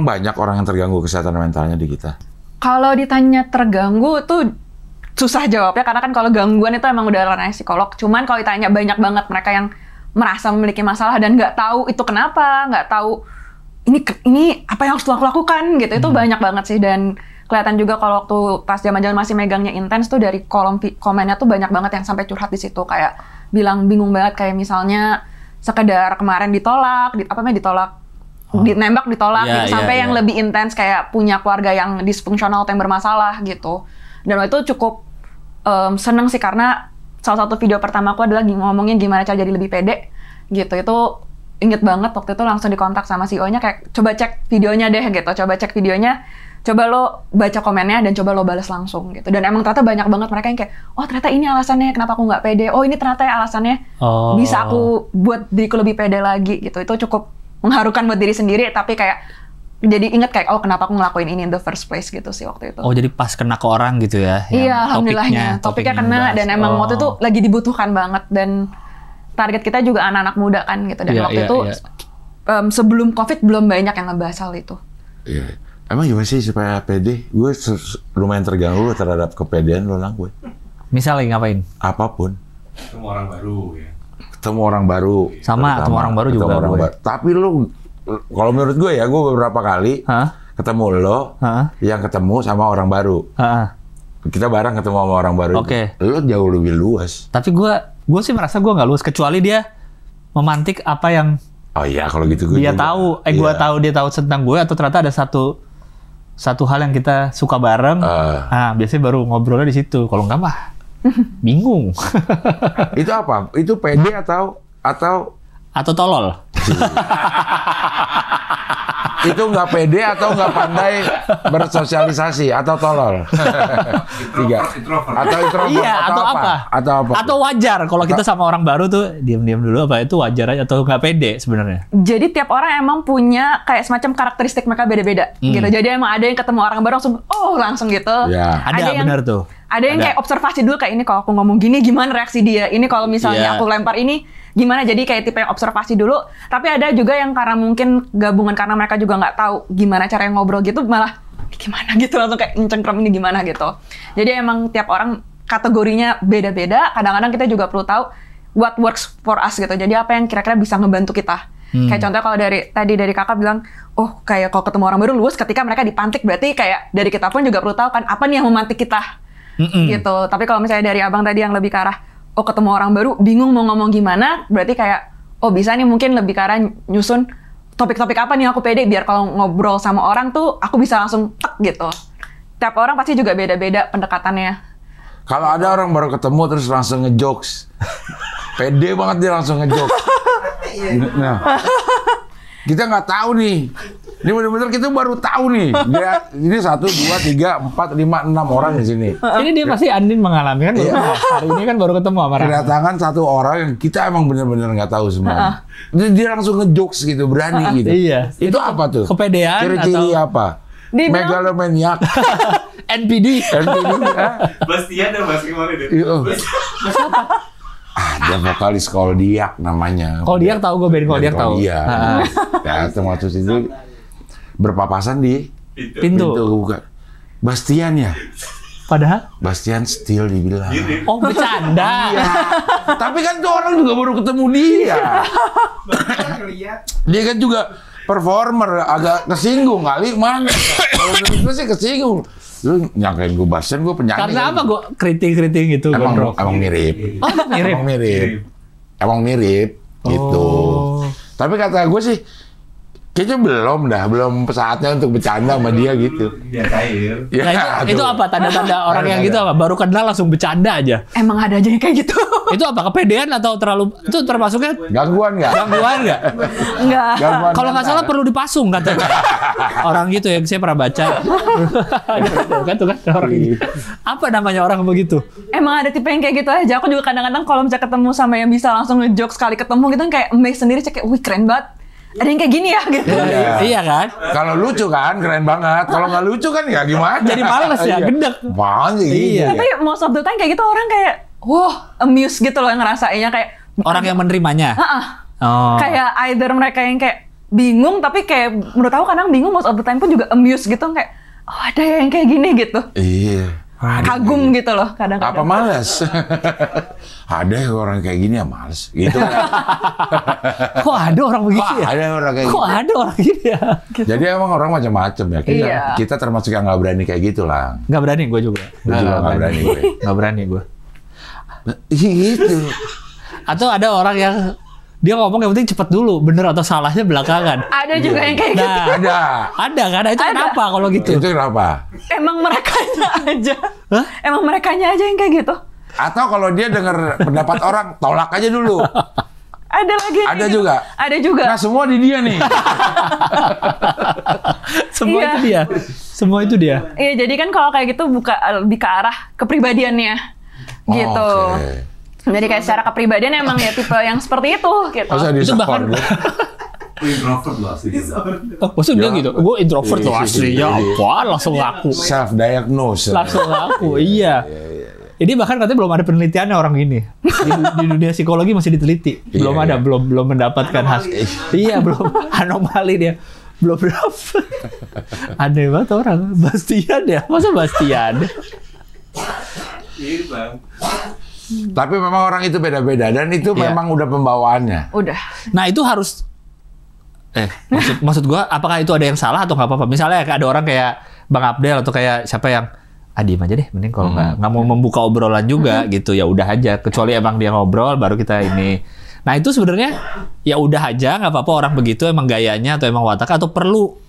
banyak orang yang terganggu kesehatan mentalnya di kita. Kalau ditanya terganggu tuh susah jawabnya karena kan kalau gangguan itu emang udah ranahnya psikolog. Cuman kalau ditanya banyak banget mereka yang merasa memiliki masalah dan nggak tahu itu kenapa, nggak tahu ini apa yang harus aku lakukan gitu. Itu banyak banget sih dan kelihatan juga kalau waktu pas zaman-zaman masih megangnya intens tuh dari kolom komennya tuh banyak banget yang sampai curhat di situ kayak bilang bingung banget kayak misalnya sekedar kemarin ditolak, nembak ditolak Iya, gitu, sampai iya, yang iya. lebih intens kayak punya keluarga yang disfungsional atau yang bermasalah gitu. Dan waktu itu cukup seneng sih karena salah satu video pertama aku adalah ngomongin gimana cara jadi lebih pede gitu. Itu inget banget waktu itu langsung dikontak sama CEO-nya kayak coba cek videonya deh gitu, coba cek videonya, coba lo baca komennya dan coba lo balas langsung gitu. Dan emang ternyata banyak banget mereka yang kayak, oh ternyata ini alasannya kenapa aku nggak pede, oh ini ternyata alasannya bisa aku buat diriku lebih pede lagi gitu. Itu cukup mengharukan buat diri sendiri tapi kayak jadi inget kayak oh kenapa aku ngelakuin ini in the first place gitu sih waktu itu. Oh jadi pas kena ke orang gitu ya? yang Iya, alhamdulillahnya. Topiknya kena dan emang waktu itu lagi dibutuhkan banget dan target kita juga anak-anak muda kan gitu. Dan Iya, waktu iya, itu iya. sebelum COVID belum banyak yang ngebahas hal itu. Iya. Emang gimana sih supaya pede? Gue lumayan terganggu terhadap kepedean lo lang gue. Misalnya ngapain? Apapun. Ketemu orang baru ya. Ketemu orang baru. Sama, ketemu orang baru juga gue. Tapi lo, kalau menurut gue ya, gue beberapa kali ketemu lo, yang ketemu sama orang baru. Kita bareng ketemu sama orang baru. Oke. Lo jauh lebih luas. Tapi gue sih merasa gue nggak luas kecuali dia memantik apa yang Oh iya, kalau gitu gue dia juga. tahu. Gue tahu dia tahu tentang gue atau ternyata ada satu hal yang kita suka bareng. Nah, biasanya baru ngobrolnya di situ. Kalau enggak mah bingung. Itu apa? Itu pede Atau tolol. Itu nggak pede atau nggak pandai bersosialisasi atau tolol. Tiga. Introvert. Atau introvert. Iya, atau apa? Atau apa? Atau wajar kalau kita sama orang baru tuh diam-diam dulu apa itu wajar aja atau nggak pede sebenarnya. Jadi tiap orang emang punya kayak semacam karakteristik mereka beda-beda gitu. Jadi emang ada yang ketemu orang baru langsung gitu. Ya. Ada yang, benar tuh. Ada yang kayak observasi dulu kayak ini kalau aku ngomong gini gimana reaksi dia. Ini kalau misalnya aku lempar ini gimana, jadi kayak tipe yang observasi dulu. Tapi ada juga yang karena mungkin gabungan karena mereka juga nggak tahu gimana cara ngobrol gitu malah gimana gitu langsung kayak cengkram ini gimana gitu. Jadi emang tiap orang kategorinya beda-beda. Kadang-kadang kita juga perlu tahu what works for us gitu. Jadi apa yang kira-kira bisa ngebantu kita. Kayak contohnya kalau dari kakak bilang, oh kayak kalau ketemu orang baru luas ketika mereka dipantik, berarti kayak dari kita pun juga perlu tahu kan apa nih yang memantik kita gitu. Tapi kalau misalnya dari abang tadi yang lebih ke arah oh ketemu orang baru bingung mau ngomong gimana, berarti kayak oh bisa nih mungkin lebih ke arah nyusun topik-topik apa nih aku pede biar kalau ngobrol sama orang tuh aku bisa langsung tek gitu. Tiap orang pasti juga beda-beda pendekatannya. Kalau ada orang baru ketemu terus langsung ngejokes, pede banget dia langsung ngejokes. Nah, kita nggak tahu nih. Ini benar-benar kita baru tahu nih. Dia ini 1, 2, 3, 4, 5, 6 orang di sini. Ini dia pasti Andin mengalami kan hari ini kan baru ketemu sama Rama. Kedatangan satu orang yang kita emang benar-benar nggak tahu semua. Dia langsung ngejokes gitu, berani gitu. Iya. Itu apa tuh? Kepedean Ciri-ciri atau apa? Megalomaniac. NPD. Bastian dan Bas kemarin deh. Ada vokalis Koldiak namanya. Koldiak tahu gue, band Koldiak tahu. Iya. Ya, termasuk itu berpapasan di Pintu. bukan. Bastian ya. Padahal Bastian Steel dibilang. oh bercanda. Iya. Tapi kan tuh orang juga baru ketemu dia. Dia kan juga performer agak kesinggung kali mana. Kalau menurut gue sih kesinggung. Lu nyangkain gue basen, gue penyanyi. Karena kan? apa gue keriting gitu gondrong? Emang mirip. Oh, mirip. Emang mirip gitu. Tapi kata gue sih kayaknya belum saatnya untuk bercanda sama dia gitu. Dia cair. Ya, Nah, itu apa tanda-tanda orang yang gitu apa? Baru kenal langsung bercanda aja. Emang ada aja yang kayak gitu. Itu apa kepedean atau terlalu itu termasuknya Gangguan nggak? gangguan nggak? Enggak. Gangguan Kalau nggak mental. salah perlu dipasung katanya. Orang gitu yang saya pernah baca. kan tuh kan orang gitu. Apa namanya orang begitu? Emang ada tipe yang kayak gitu aja. Aku juga kadang-kadang kalau misalnya ketemu sama yang bisa langsung nge-joke sekali ketemu gitu kayak amazed sendiri, kayak wih keren banget. Ada yang kayak gini ya gitu. Iya kan? Kalau lucu kan keren banget. Kalau nggak lucu kan ya gimana? Jadi males ya, gendek. Apaan sih gitu? Iya. Tapi most of the time kayak gitu orang kayak wah amused gitu loh ngerasainnya kayak Orang yang menerimanya. Oh. kayak either mereka yang kayak bingung tapi kayak menurut aku kadang bingung, most of the time pun juga amused gitu kayak oh ada ya yang kayak gini gitu. Iya. Kagum gitu loh kadang-kadang. Apa males? Ada orang kayak gini ya males. Gitu kan. Kok ada orang begitu Wah, ya? ada orang kayak Kok gitu. ada orang gitu ya? Jadi emang orang macam-macam ya. Kita, Iya. kita termasuk yang nggak berani kayak gitu lah. Nggak berani gue juga. Gue juga nggak berani gue. Nggak berani gue. Gitu. Atau ada orang yang dia ngomong yang penting cepet dulu, bener atau salahnya belakangan. Ada juga yang kayak gitu. Nah, Ada. kan? Itu kenapa kalau gitu? Itu kenapa? Emang merekanya aja. Hah? Emang merekanya aja yang kayak gitu. Atau kalau dia dengar pendapat orang, tolak aja dulu. Ada lagi. Ada gitu. juga? Ada juga. Nah semua di dia nih. Semua Iya. itu dia. Semua itu dia. Iya, jadi kan kalau kayak gitu lebih ke arah kepribadiannya. Gitu. Oke. Jadi kayak secara kepribadian emang ya tipe yang seperti itu gitu. Masa di Itu support bahkan- gitu? Introvert loh asli. Oh, maksudnya dia gitu. Gue introvert loh Iya, asli. iya, Ya iya. apa? Langsung ngaku. Self-diagnose. Langsung ngaku. Iya. Ini bahkan katanya belum ada penelitiannya orang ini. Di dunia psikologi masih diteliti. Belum Iya, ada, iya. belum mendapatkan hasil. Iya, belum anomali dia. Belum dapat. Aneh banget orang. Bastian ya? Masa Bastian? Iya bang. Tapi memang orang itu beda-beda dan itu Iya. memang udah pembawaannya. Udah. Nah itu harus maksud gua apakah itu ada yang salah atau nggak apa-apa? Misalnya kayak ada orang kayak Bang Abdel atau kayak siapa yang diem aja deh, mending kalau nggak mau membuka obrolan juga gitu ya udah aja. Kecuali emang dia ngobrol baru kita ini. Nah itu sebenarnya ya udah aja nggak apa-apa orang begitu emang gayanya atau emang watak atau perlu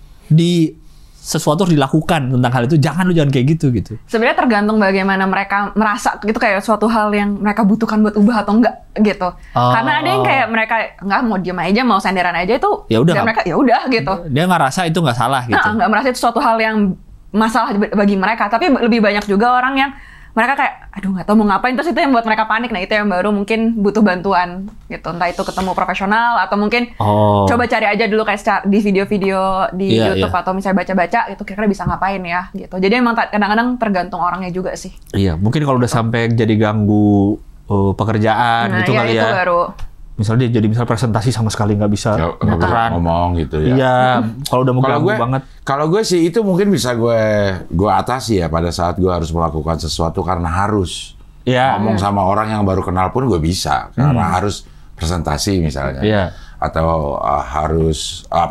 sesuatu harus dilakukan tentang hal itu. Jangan kayak gitu. Sebenarnya tergantung bagaimana mereka merasa gitu kayak suatu hal yang mereka butuhkan buat ubah atau enggak gitu. Oh. Karena ada yang kayak mereka enggak mau diem aja, mau senderan aja itu. Ya udah, dan nggak- mereka ya udah gitu. Dia nggak rasa itu nggak salah gitu. Nah, nggak merasa itu suatu hal yang masalah bagi mereka, tapi lebih banyak juga orang yang mereka kayak aduh nggak tahu mau ngapain, terus itu yang buat mereka panik. Nah itu yang baru mungkin butuh bantuan gitu, entah itu ketemu profesional atau mungkin coba cari aja dulu kayak di video-video di Iya, YouTube iya. atau misalnya baca-baca itu kira-kira bisa ngapain ya gitu. Jadi emang kadang-kadang tergantung orangnya juga sih. Iya, mungkin kalau udah sampai jadi ganggu pekerjaan Nah gitu ya kali itu ya. baru. Misalnya dia jadi presentasi sama sekali nggak bisa Nggak bisa muteran. ngomong gitu ya. Iya, kalau udah mau Kalau ganggu gue, banget. kalau gue sih itu mungkin bisa gue atasi ya pada saat gue harus melakukan sesuatu karena harus. Iya. Ngomong sama orang yang baru kenal pun gue bisa karena harus presentasi misalnya. Iya. Atau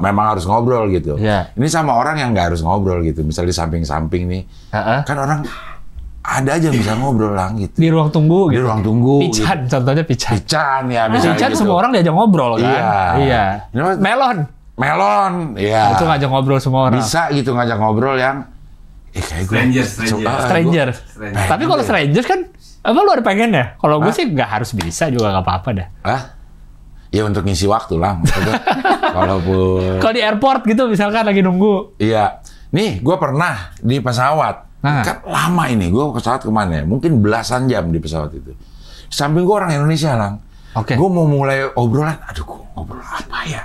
memang harus ngobrol gitu. Iya. Ini sama orang yang nggak harus ngobrol gitu. Misalnya di samping-samping nih, kan orang ada aja yang bisa ngobrol lah gitu. Di ruang tunggu Di gitu. ruang tunggu. Pican, contohnya Pican. Pican ya misalnya Pican gitu. semua orang diajak ngobrol kan? Iya. Iya. Ini mah- Melon. Melon, ya. Itu ngajak ngobrol semua orang. Bisa gitu ngajak ngobrol yang kayak gue. Stranger. Stranger. Tapi kalau strangers kan, apa lu ada pengen ya? Kalau gue sih nggak harus bisa juga nggak apa-apa dah. Ya untuk ngisi waktu lah. Maksudnya, kalaupun. Kalau di airport gitu misalkan lagi nunggu. Iya. Nih, gue pernah di pesawat. Nah. Kan lama ini, gue pesawat kemana ya? Mungkin belasan jam di pesawat itu. Di samping gue orang Indonesia, Lang. Oke. Gue mau mulai obrolan, aduh gue ngobrol apa ya?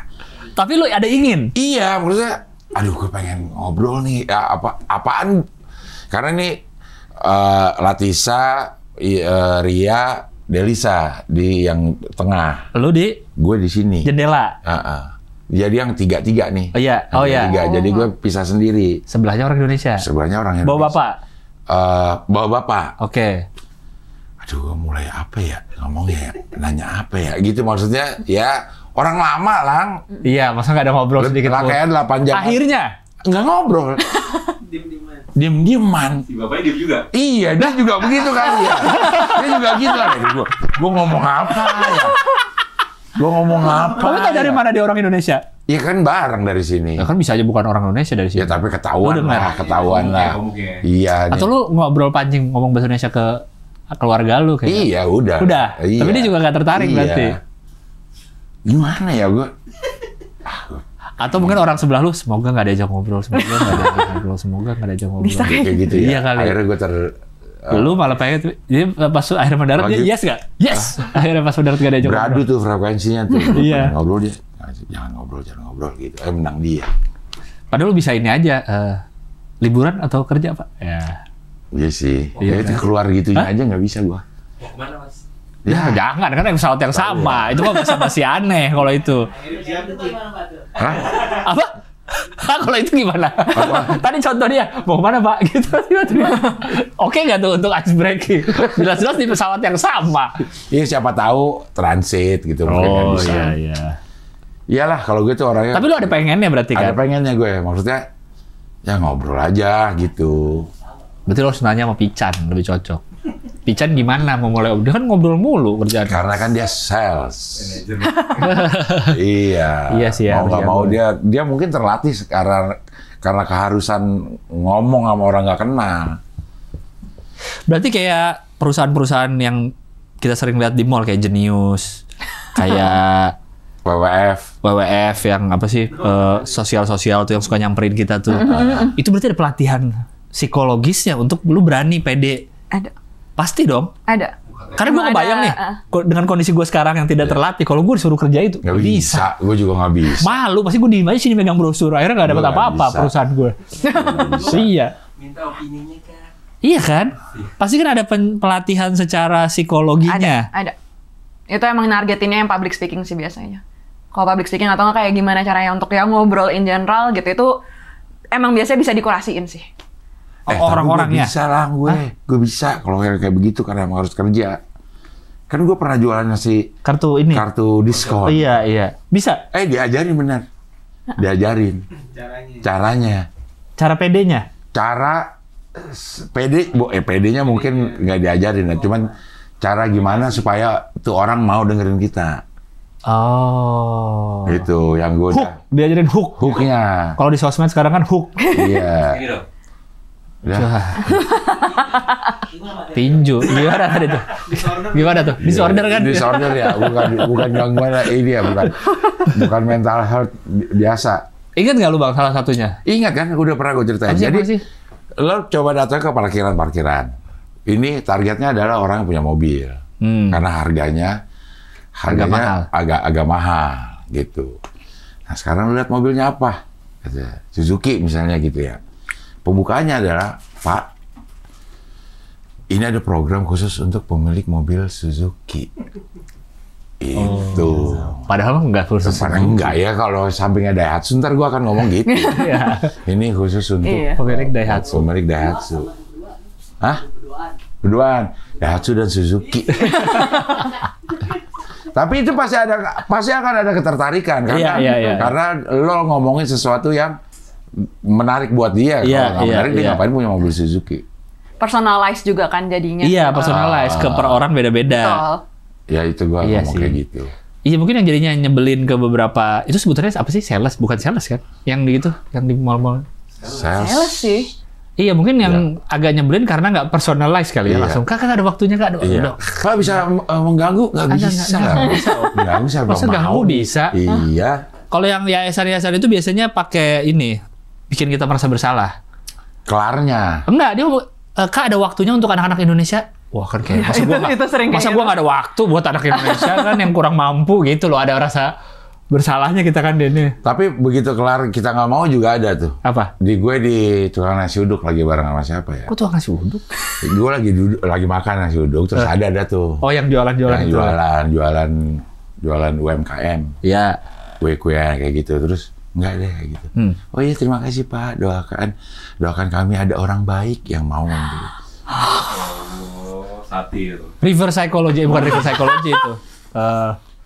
Tapi lu ada ingin. Iya, maksudnya, aduh gue pengen ngobrol nih. Ya, apaan? Karena nih, Latisa, Ria, Delisa di yang tengah. Lu di Gue di sini. jendela. Jadi yang tiga-tiga nih. Oh iya, oh iya. Tiga. Jadi gue pisah sendiri. Sebelahnya orang Indonesia. Sebelahnya orang Indonesia. Bawa bapak. Bawa bapak. Oke. Aduh, mulai apa ya ngomongnya? Nanya apa ya? Gitu maksudnya ya Orang lama, Lang. Iya, masa nggak ada ngobrol sedikit Lah pun? kayak 8 jam. Akhirnya? Nggak ngobrol. Diem-dieman. Diem-dieman. Si bapaknya diem juga. Iya, dia juga begitu kan ya. Dia juga gitu kan. Gue ngomong apa ya? Gue ngomong apa? Kamu tahu dari ya? mana dia orang Indonesia? Ya kan bareng dari sini. Ya kan bisa aja bukan orang Indonesia dari sini. Ya tapi ketahuan Lu dengar? lah, ketahuan lah. Ngomongnya. Iya. Atau lu ngobrol pancing ngomong bahasa Indonesia ke keluarga lu kayak? Iya, udah. Udah. Iya. Tapi dia juga nggak tertarik Iya. berarti. Gimana ya gue? Atau mungkin orang sebelah lu semoga nggak diajak ngobrol, semoga nggak diajak ngobrol, semoga nggak diajak ngobrol. Bisa Kayak gitu ya. Iya kali. Akhirnya gue Lu malah pengen, jadi pas akhirnya mendarat dia Lagi- yes nggak? Yes. Akhirnya pas mendarat nggak diajak beradu ngobrol. tuh frekuensinya tuh. Iya. Ngobrol dia. Jangan ngobrol gitu. Menang dia. Padahal lu bisa ini aja, liburan atau kerja Pak? Ya. Iya sih. Iya, Ya itu kan? keluar gitunya Hah? aja nggak bisa gue. Mau kemana mas? Ya jangan, kan naik pesawat yang sama. Itu mah basa-basi aneh kalau itu. Hah? Apa? Hah, kalau itu gimana? Tadi contoh dia, mau kemana Pak? Gitu tiba-tiba. Oke nggak tuh untuk ice breaking? Jelas-jelas di pesawat yang sama. Iya siapa tahu transit gitu mungkin nggak bisa. iya. Iyalah kalau gitu orangnya. Tapi lu ada pengennya berarti ada kan? pengennya gue. Maksudnya ya ngobrol aja gitu. Berarti lo harus nanya sama Pican, lebih cocok. Pican gimana mau mulai? Dia kan ngobrol mulu kerjaan. Karena kan dia sales. Manajer. Iya. Iya sih ya, Mau nggak iya, mau boleh. dia mungkin terlatih karena keharusan ngomong sama orang nggak kenal. Berarti kayak perusahaan-perusahaan yang kita sering lihat di mall kayak Genius, kayak WWF yang apa sih sosial-sosial tuh yang suka nyamperin kita tuh. Itu berarti ada pelatihan psikologisnya untuk lu berani pede. Ada. Pasti dong. Ada. Karena gue Emang kebayang ada, nih, dengan kondisi gue sekarang yang tidak terlatih, kalau gue disuruh kerja itu, Nggak bisa. Gue juga nggak bisa. Malu, pasti gue diem aja sini megang brosur. Akhirnya nggak dapat Gua nggak apa-apa bisa. perusahaan gue. Iya. Minta opininya kan. Iya kan? Pasti kan ada pelatihan secara psikologinya. Ada. Itu emang nargetinnya yang public speaking sih biasanya. Kalau public speaking atau nggak kayak gimana caranya untuk ya ngobrol in general gitu, itu emang biasanya bisa dikurasiin sih. Tapi Orang-orangnya. gue bisa lah gue bisa kalau kayak begitu karena emang harus kerja. Kan gue pernah jualan nasi Kartu ini. kartu diskon. Iya. Bisa. Diajarin bener. Diajarin. Caranya. Cara PD-nya. Cara PD-nya mungkin nggak diajarin ya. Cuman cara gimana supaya tuh orang mau dengerin kita. Oh. Itu yang gue Hook. Diajarin hook. hooknya. Kalau di sosmed sekarang kan hook. Iya. Ini dong. Udah. Tinju. Gimana tadi tuh? Gimana tuh? Disorder kan? Disorder ya, bukan gangguan ini ya, bukan mental health biasa. Ingat nggak lu Bang salah satunya? Ingat kan, udah pernah gue ceritain. Apa Jadi sih? lo coba datang ke parkiran. Ini targetnya adalah orang yang punya mobil, karena harganya mahal. agak mahal gitu. Nah sekarang lo lihat mobilnya apa? Kata, Suzuki misalnya gitu ya. Pembukaannya adalah, Pak, ini ada program khusus untuk pemilik mobil Suzuki. Itu. Padahal nggak khusus. Enggak ya, kalau sampingnya Daihatsu, ntar gua akan ngomong gitu. Iya. Ini khusus untuk Iya. Pemilik Daihatsu. pemilik Daihatsu. Hah? Berduaan. Daihatsu dan Suzuki. Tapi itu pasti akan ada ketertarikan karena Iya. karena lo ngomongin sesuatu yang menarik buat dia. Iya, Kalau nggak menarik, dia iya. ngapain punya mobil Suzuki? Personalized juga kan jadinya. Iya, personalized ke per orang beda-beda. Betul. Ya itu gua Iya ngomong sih. kayak gitu. Iya mungkin yang jadinya nyebelin ke beberapa itu sebutannya apa sih, sales, bukan sales kan? Yang di gitu, yang di mall-mall. Sales sih. Iya mungkin yang agak nyebelin karena nggak personalized kali ya, Iya. langsung kan ada waktunya kak. Iya. Kalau bisa mengganggu nggak bisa. Nggak bisa. Masa nggak ganggu mau. bisa? Iya. Kalau yang yayasan-yayasan itu biasanya pakai ini, bikin kita merasa bersalah. Kelarnya. Enggak, dia kak ada waktunya untuk anak-anak Indonesia. Wah kan kayak masa gua itu sering masa kayak gua gitu. nggak ada waktu buat anak Indonesia kan yang kurang mampu gitu loh, ada rasa bersalahnya kita kan Denny. Tapi begitu kelar kita nggak mau juga ada tuh. Apa? Gue di tukang nasi uduk lagi bareng sama siapa ya? Kok tuh ngasih uduk? Gue lagi makan nasi uduk terus ada tuh. Oh yang jualan-jualan yang itu. jualan UMKM. Iya. Kue-kue kayak gitu terus enggak deh kayak gitu. Oh iya terima kasih Pak, doakan kami ada orang baik yang mau membeli. Oh, satir. Reverse psychology, bukan reverse psychology itu.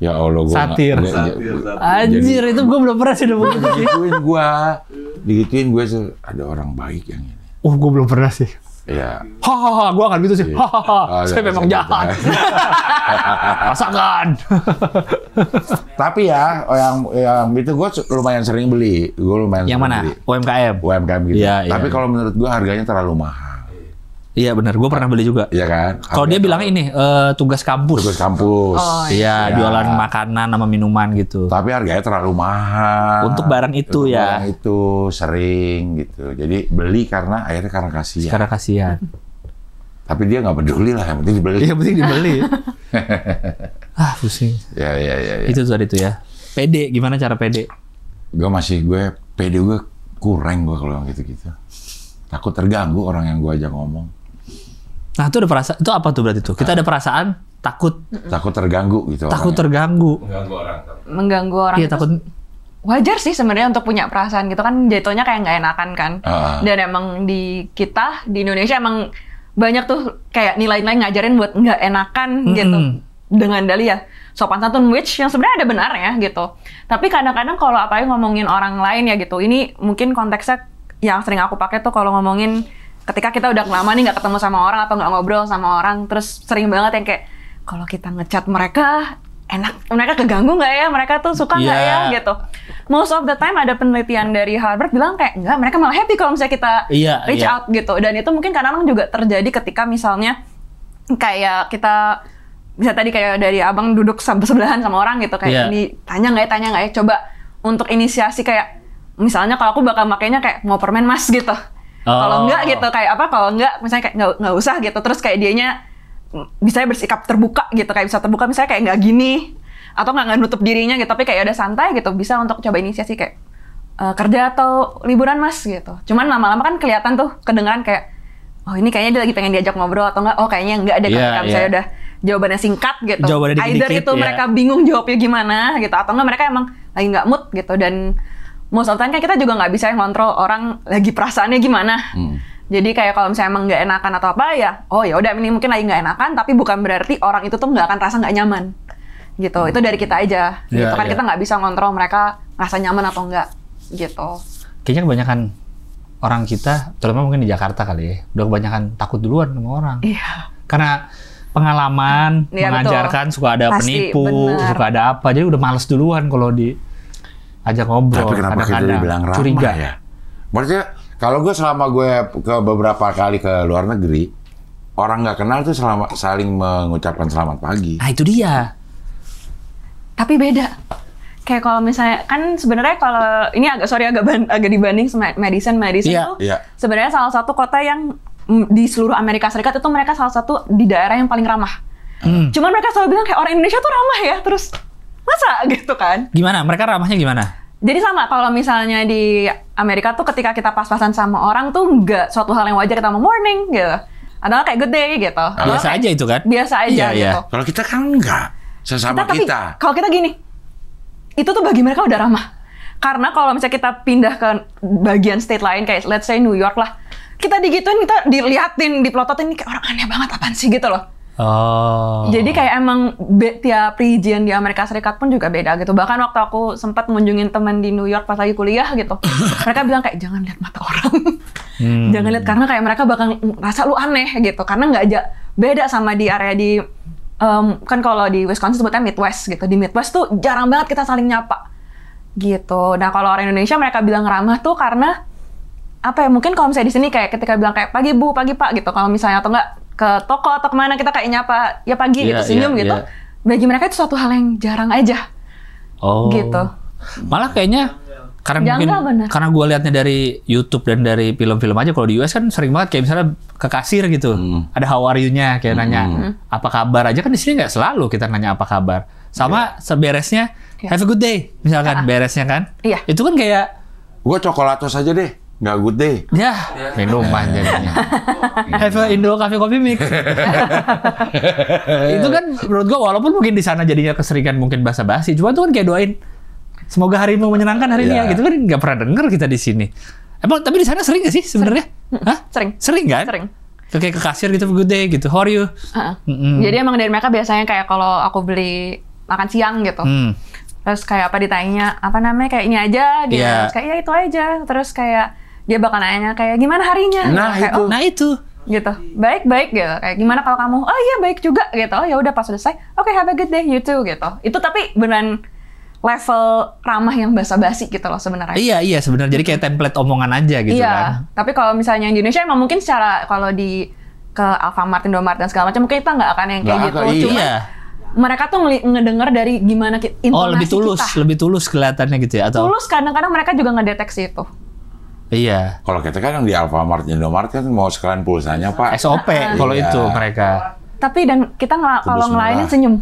Ya Allah, gue Satir. Anjir, itu gue belum pernah sih udah begitu sih. Digituin gue ada orang baik yang ini. Gue belum pernah sih. Ya. Hahaha, gue akan gitu sih. Hahaha, saya memang jahat. Rasakan. Tapi ya, yang itu gue lumayan sering beli. Yang mana? Beli. UMKM gitu. Iya, Tapi iya. kalau menurut gue harganya terlalu mahal. Iya benar, gue pernah beli juga. Iya kan? Kalau dia bilang ini tugas kampus. Tugas kampus. Iya, Ya. jualan makanan sama minuman gitu. Tapi harganya terlalu mahal. Untuk barang itu ya. Barang itu sering gitu. Jadi beli karena kasihan. Karena kasihan. Tapi dia nggak peduli lah, yang penting dibeli. Yang penting dibeli. Pusing. Ya. Itu tadi tuh ya. Pede, gimana cara pede? Pede gue kurang gue kalau gitu-gitu. Takut terganggu orang yang gue ajak ngomong. Nah itu ada perasaan, itu apa tuh berarti tuh? Kita ada perasaan takut terganggu gitu. Takut terganggu. Mengganggu orang Iya itu takut. wajar sih sebenarnya untuk punya perasaan gitu kan, jatuhnya kayak nggak enakan kan. Dan emang di kita di Indonesia emang banyak tuh kayak nilai-nilai ngajarin buat nggak enakan gitu, dengan dalih ya sopan santun, which yang sebenarnya ada benarnya gitu. Tapi kadang-kadang kalau apalagi ngomongin orang lain ya gitu, ini mungkin konteksnya yang sering aku pakai tuh kalau ngomongin ketika kita udah lama nih nggak ketemu sama orang atau nggak ngobrol sama orang, terus sering banget yang kayak kalau kita ngechat mereka enak, mereka keganggu nggak ya, mereka tuh suka nggak ya gitu. Most of the time ada penelitian dari Harvard bilang kayak enggak, mereka malah happy kalau misalnya kita reach out gitu. Dan itu mungkin kadang-kadang juga terjadi ketika misalnya kayak kita bisa tadi kayak dari abang duduk sebelahan sama orang gitu kayak ini tanya nggak ya, coba untuk inisiasi kayak misalnya kalau aku bakal makainya kayak mau permen mas gitu. Kalau enggak gitu kayak apa, kalau enggak misalnya kayak nggak usah gitu, terus kayak dianya bisa bersikap terbuka gitu, kayak bisa terbuka misalnya kayak nggak gini atau nggak nutup dirinya gitu, tapi kayak udah santai gitu, bisa untuk coba inisiasi kayak kerja atau liburan mas gitu. Cuman lama-lama kan kelihatan tuh kedengaran kayak oh ini kayaknya dia lagi pengen diajak ngobrol atau enggak, oh kayaknya enggak ada ketika misalnya udah jawabannya singkat gitu. Either itu mereka bingung jawabnya gimana gitu, atau enggak mereka emang lagi nggak mood gitu. Dan most of the time kan kita juga nggak bisa ngontrol orang lagi perasaannya gimana. Jadi kayak kalau misalnya emang nggak enakan atau apa ya, oh ya udah ini mungkin lagi nggak enakan, tapi bukan berarti orang itu tuh nggak akan rasa nggak nyaman. Gitu. Itu dari kita aja. Gitu kan kita nggak bisa ngontrol mereka rasa nyaman atau enggak. Gitu. Kayaknya kebanyakan orang kita, terutama mungkin di Jakarta kali ya, udah kebanyakan takut duluan sama orang. Iya. Karena pengalaman mengajarkan suka ada penipu, suka ada apa, jadi udah males duluan kalau diajak ngobrol. Tapi kenapa kita dibilang ramah curiga ya? Maksudnya kalau gue selama gue ke beberapa kali ke luar negeri, orang nggak kenal tuh saling mengucapkan selamat pagi. Nah itu dia. Tapi beda. Kayak kalau misalnya kan sebenarnya kalau ini agak dibanding sama Madison tuh sebenarnya salah satu kota yang di seluruh Amerika Serikat itu mereka salah satu di daerah yang paling ramah. Cuman mereka selalu bilang kayak orang Indonesia tuh ramah ya, terus masa gitu kan? Gimana? Mereka ramahnya gimana? Jadi sama kalau misalnya di Amerika tuh ketika kita pas-pasan sama orang tuh nggak suatu hal yang wajar kita mau morning gitu. Adalah kayak good day gitu. Biasa aja itu kan? Biasa aja gitu. Kalau kita kan enggak. Sesama kita. Kalau kita gini, itu tuh bagi mereka udah ramah. Karena kalau misalnya kita pindah ke bagian state lain, kayak let's say New York lah, kita digituin, kita diliatin, dipelototin, kayak orang aneh banget apaan sih gitu loh. Jadi kayak emang tiap region di Amerika Serikat pun juga beda gitu. Bahkan waktu aku sempat ngunjungin teman di New York pas lagi kuliah gitu, mereka bilang kayak jangan lihat mata orang. Jangan lihat, karena kayak mereka bakal rasa lu aneh gitu. Karena nggak aja beda sama di area di kan kalau di Wisconsin sebutnya Midwest gitu. Di Midwest tuh jarang banget kita saling nyapa gitu. Nah kalau orang Indonesia mereka bilang ramah tuh karena apa ya, mungkin kalau misalnya di sini kayak ketika bilang kayak pagi bu, pagi pak gitu, kalau misalnya atau enggak ke toko atau kemana kita kayak nyapa ya pagi gitu, senyum gitu. Bagi mereka itu suatu hal yang jarang aja gitu. Malah kayaknya karena mungkin karena gue liatnya dari YouTube dan dari film-film aja, kalau di US kan sering banget kayak misalnya ke kasir gitu, ada how are you-nya, kayak nanya apa kabar aja, kan di sini nggak selalu kita nanya apa kabar. Sama seberesnya have a good day misalkan, beresnya kan. Itu kan kayak gue coklatos aja deh, nggak good day. Ya, minuman jadinya. Have a Indo Cafe Coffee Mix. Itu kan menurut gue walaupun mungkin di sana jadinya keseringan mungkin basa-basi, cuma tuh kan kayak doain semoga harimu menyenangkan hari ini ya, gitu kan nggak pernah denger kita di sini. Emang tapi di sana sering nggak sih sebenarnya? Sering kan? Sering. Kayak ke kasir gitu, good day gitu, how are you? Jadi emang dari mereka biasanya kayak kalau aku beli makan siang gitu. Hmm. Terus kayak apa ditanya, apa namanya, kayak ini aja gitu. Iya. Terus kayak ya itu aja. Terus kayak dia bakal nanya kayak gimana harinya? Nah, Kayak, itu. "Oh, Nah itu. gitu, baik gitu. Kayak gimana kalau kamu? Oh iya baik juga gitu. Oh ya udah pas selesai, oke have a good day you too gitu. Itu tapi beneran level ramah yang basa-basi gitu loh sebenarnya. Iya sebenarnya jadi kayak template omongan aja gitu Iya. kan. Tapi kalau misalnya yang di Indonesia emang mungkin secara kalau di ke Alfamart, Indomaret dan segala macam mungkin kita nggak akan yang kayak Nggak gitu. akan, iya. Cuma mereka tuh ngedenger dari gimana intonasi Oh lebih tulus kelihatannya gitu ya atau? Tulus kadang-kadang mereka juga ngedeteksi itu. Iya. Kalau kita kan yang di Alfamart, Indomaret kan mau sekalian pulsanya Pak. SOP kalau Iya. itu mereka. Tapi dan kita kalau Kudus ngelainin merah. senyum.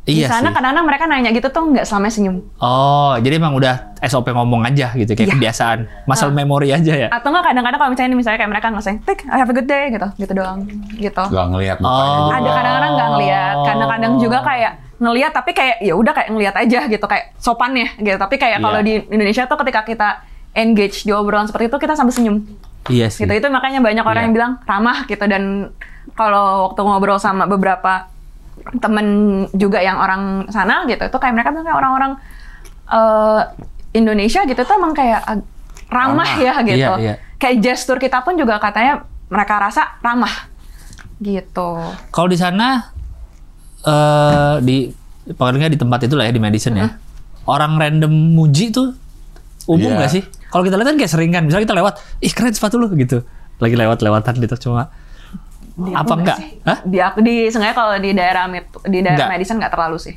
Iya Di sana sih. kadang-kadang mereka nanya gitu tuh nggak selamanya senyum. Oh, jadi emang udah SOP ngomong aja gitu kayak Iya. kebiasaan, muscle memory aja ya. Atau nggak kadang-kadang kalau misalnya kayak mereka nge-sayang, "Tik, have a good day," gitu doang, gitu. Gak ngelihat mukanya Oh. juga. Ada kadang-kadang nggak ngeliat, kadang-kadang juga kayak ngeliat tapi kayak ya udah kayak ngeliat aja gitu, kayak sopannya gitu. Tapi kayak kalau Iya. di Indonesia tuh ketika kita engage di obrolan seperti itu kita sambil senyum. Iya sih. Gitu. Itu makanya banyak orang Iya. yang bilang ramah gitu. Dan kalau waktu ngobrol sama beberapa temen juga yang orang sana gitu, itu kayak mereka bilang kayak orang-orang Indonesia gitu tuh emang kayak ramah ya gitu. Iya, iya. Kayak gestur kita pun juga katanya mereka rasa ramah gitu. Kalau di sana paling nggak di tempat itu lah ya di Madison ya. Orang random muji tuh umum Iya. nggak sih? Kalau kita lihat kan kayak sering kan, misalnya kita lewat, ih keren sepatu lu gitu. Lagi lewat-lewatan gitu cuma apa enggak? Hah? Sengaja kalau di daerah Enggak. Madison nggak terlalu sih.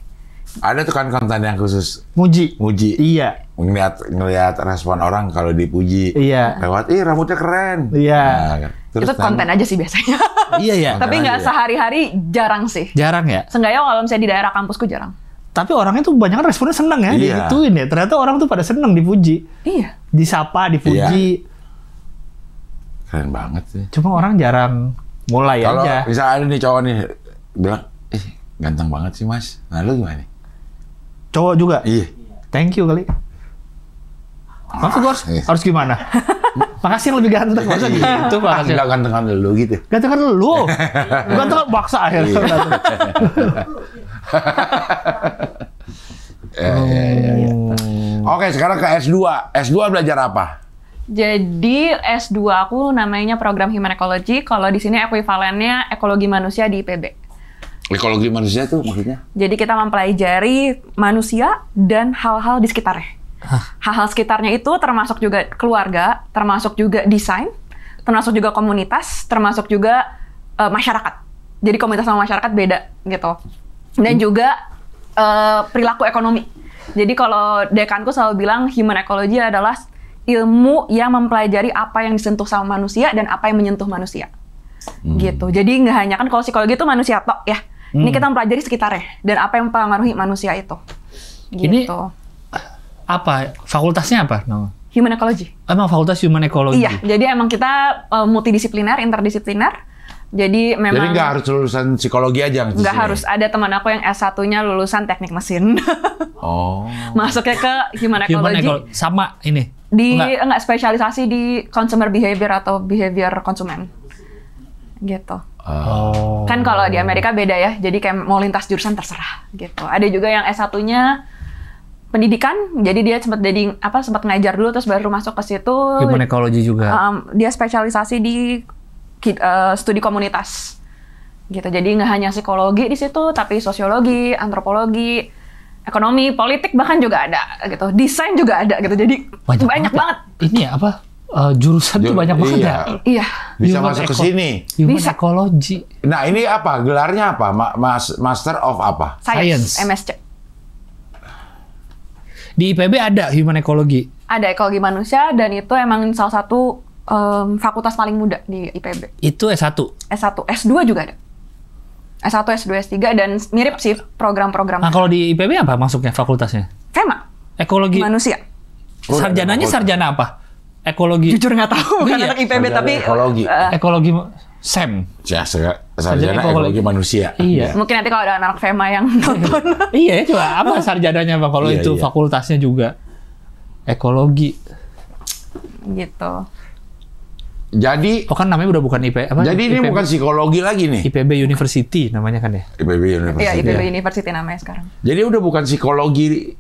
Ada tuh kan konten yang khusus Muji. muji. Iya. Ngelihat respon orang kalau dipuji. Iya. Lewat, rambutnya keren. Iya. Nah, terus Itu konten aja sih biasanya. Iya ya. Tapi nggak aja. sehari-hari, jarang sih. Jarang ya. Sengaja kalau misalnya di daerah kampusku jarang. Tapi orangnya tuh banyak kan responnya seneng ya, Iya. digituin ya. Ternyata orang tuh pada seneng dipuji, Iya. disapa, dipuji. Keren banget sih. Cuma orang jarang mulai Kalau aja. misalnya ada nih cowok nih bilang, ganteng banget sih mas. Nah lu gimana nih? Cowok juga. Iya. Thank you kali. Maksud gua Iya. harus gimana? Makasih yang lebih ganteng. Masa gitu makasih. Enggak gantengan lu gitu. Ganteng kan lu. Ganteng kan baksa akhirnya. Iya. Oke, sekarang ke S2. S2 belajar apa? Jadi S2 aku namanya program Human Ecology. Kalau di sini ekuivalennya ekologi manusia di IPB. Ekologi manusia tuh maksudnya? Jadi kita mempelajari manusia dan hal-hal di sekitarnya. Hal-hal sekitarnya itu termasuk juga keluarga, termasuk juga desain, termasuk juga komunitas, termasuk juga masyarakat. Jadi komunitas sama masyarakat beda gitu. Dan juga perilaku ekonomi. Jadi kalau dekanku selalu bilang human ecology adalah ilmu yang mempelajari apa yang disentuh sama manusia dan apa yang menyentuh manusia. Gitu. Jadi nggak hanya kan kalau psikologi itu manusia tok ya. Ini kita mempelajari sekitarnya dan apa yang mempengaruhi manusia itu. Ini Gitu. apa? Fakultasnya apa? No. Human ecology. Emang fakultas human ecology. Iya, jadi emang kita multidisipliner, interdisipliner. Jadi memang Jadi nggak harus lulusan psikologi aja di nggak sini? harus. Ada teman aku yang S1-nya lulusan teknik mesin. Oh. Masuknya ke human ecology. Sama ini. Di Enggak. enggak spesialisasi di consumer behavior atau behavior konsumen. Gitu. Oh. Kan kalau di Amerika beda ya. Jadi kayak mau lintas jurusan terserah gitu. Ada juga yang S1-nya pendidikan. Jadi dia sempat sempat ngajar dulu terus baru masuk ke situ. Human ecology juga. Dia spesialisasi di studi komunitas. Gitu. Jadi nggak hanya psikologi di situ, tapi sosiologi, antropologi, ekonomi, politik bahkan juga ada gitu. Desain juga ada gitu. Jadi banyak banget. Ini ya apa? Jurusan tuh banyak banget iya. ya. Iya. Bisa Human masuk ke eco- sini. Human Bisa. ecology. Nah ini apa? Gelarnya apa? Master of apa? Science. Science. MSc. Di IPB ada human ecology. Ada ekologi manusia dan itu emang salah satu fakultas paling muda di IPB. Itu S1. S1, S2 juga ada. S1, S2, S3 dan mirip sih program-program. Nah, kalau di IPB apa masuknya fakultasnya? FEMA, Ekologi. manusia. Oh, Sarjananya ada fakultas. sarjana apa? Ekologi. Jujur nggak tahu, bukan Iya. anak IPB Sarjana tapi ekologi. Ekologi SEM. Ya, sarjana ekologi manusia. Iya. mungkin nanti kalau ada anak FEMA yang nonton. Iya, coba apa sarjananya Bang kalau Iya, itu iya. fakultasnya juga ekologi. Gitu. Jadi Oh kan namanya udah bukan IP apa? jadi ini IPB, bukan psikologi lagi nih. IPB University namanya kan ya. IPB University. Iya, IPB ya. University namanya sekarang. Jadi udah bukan psikologi.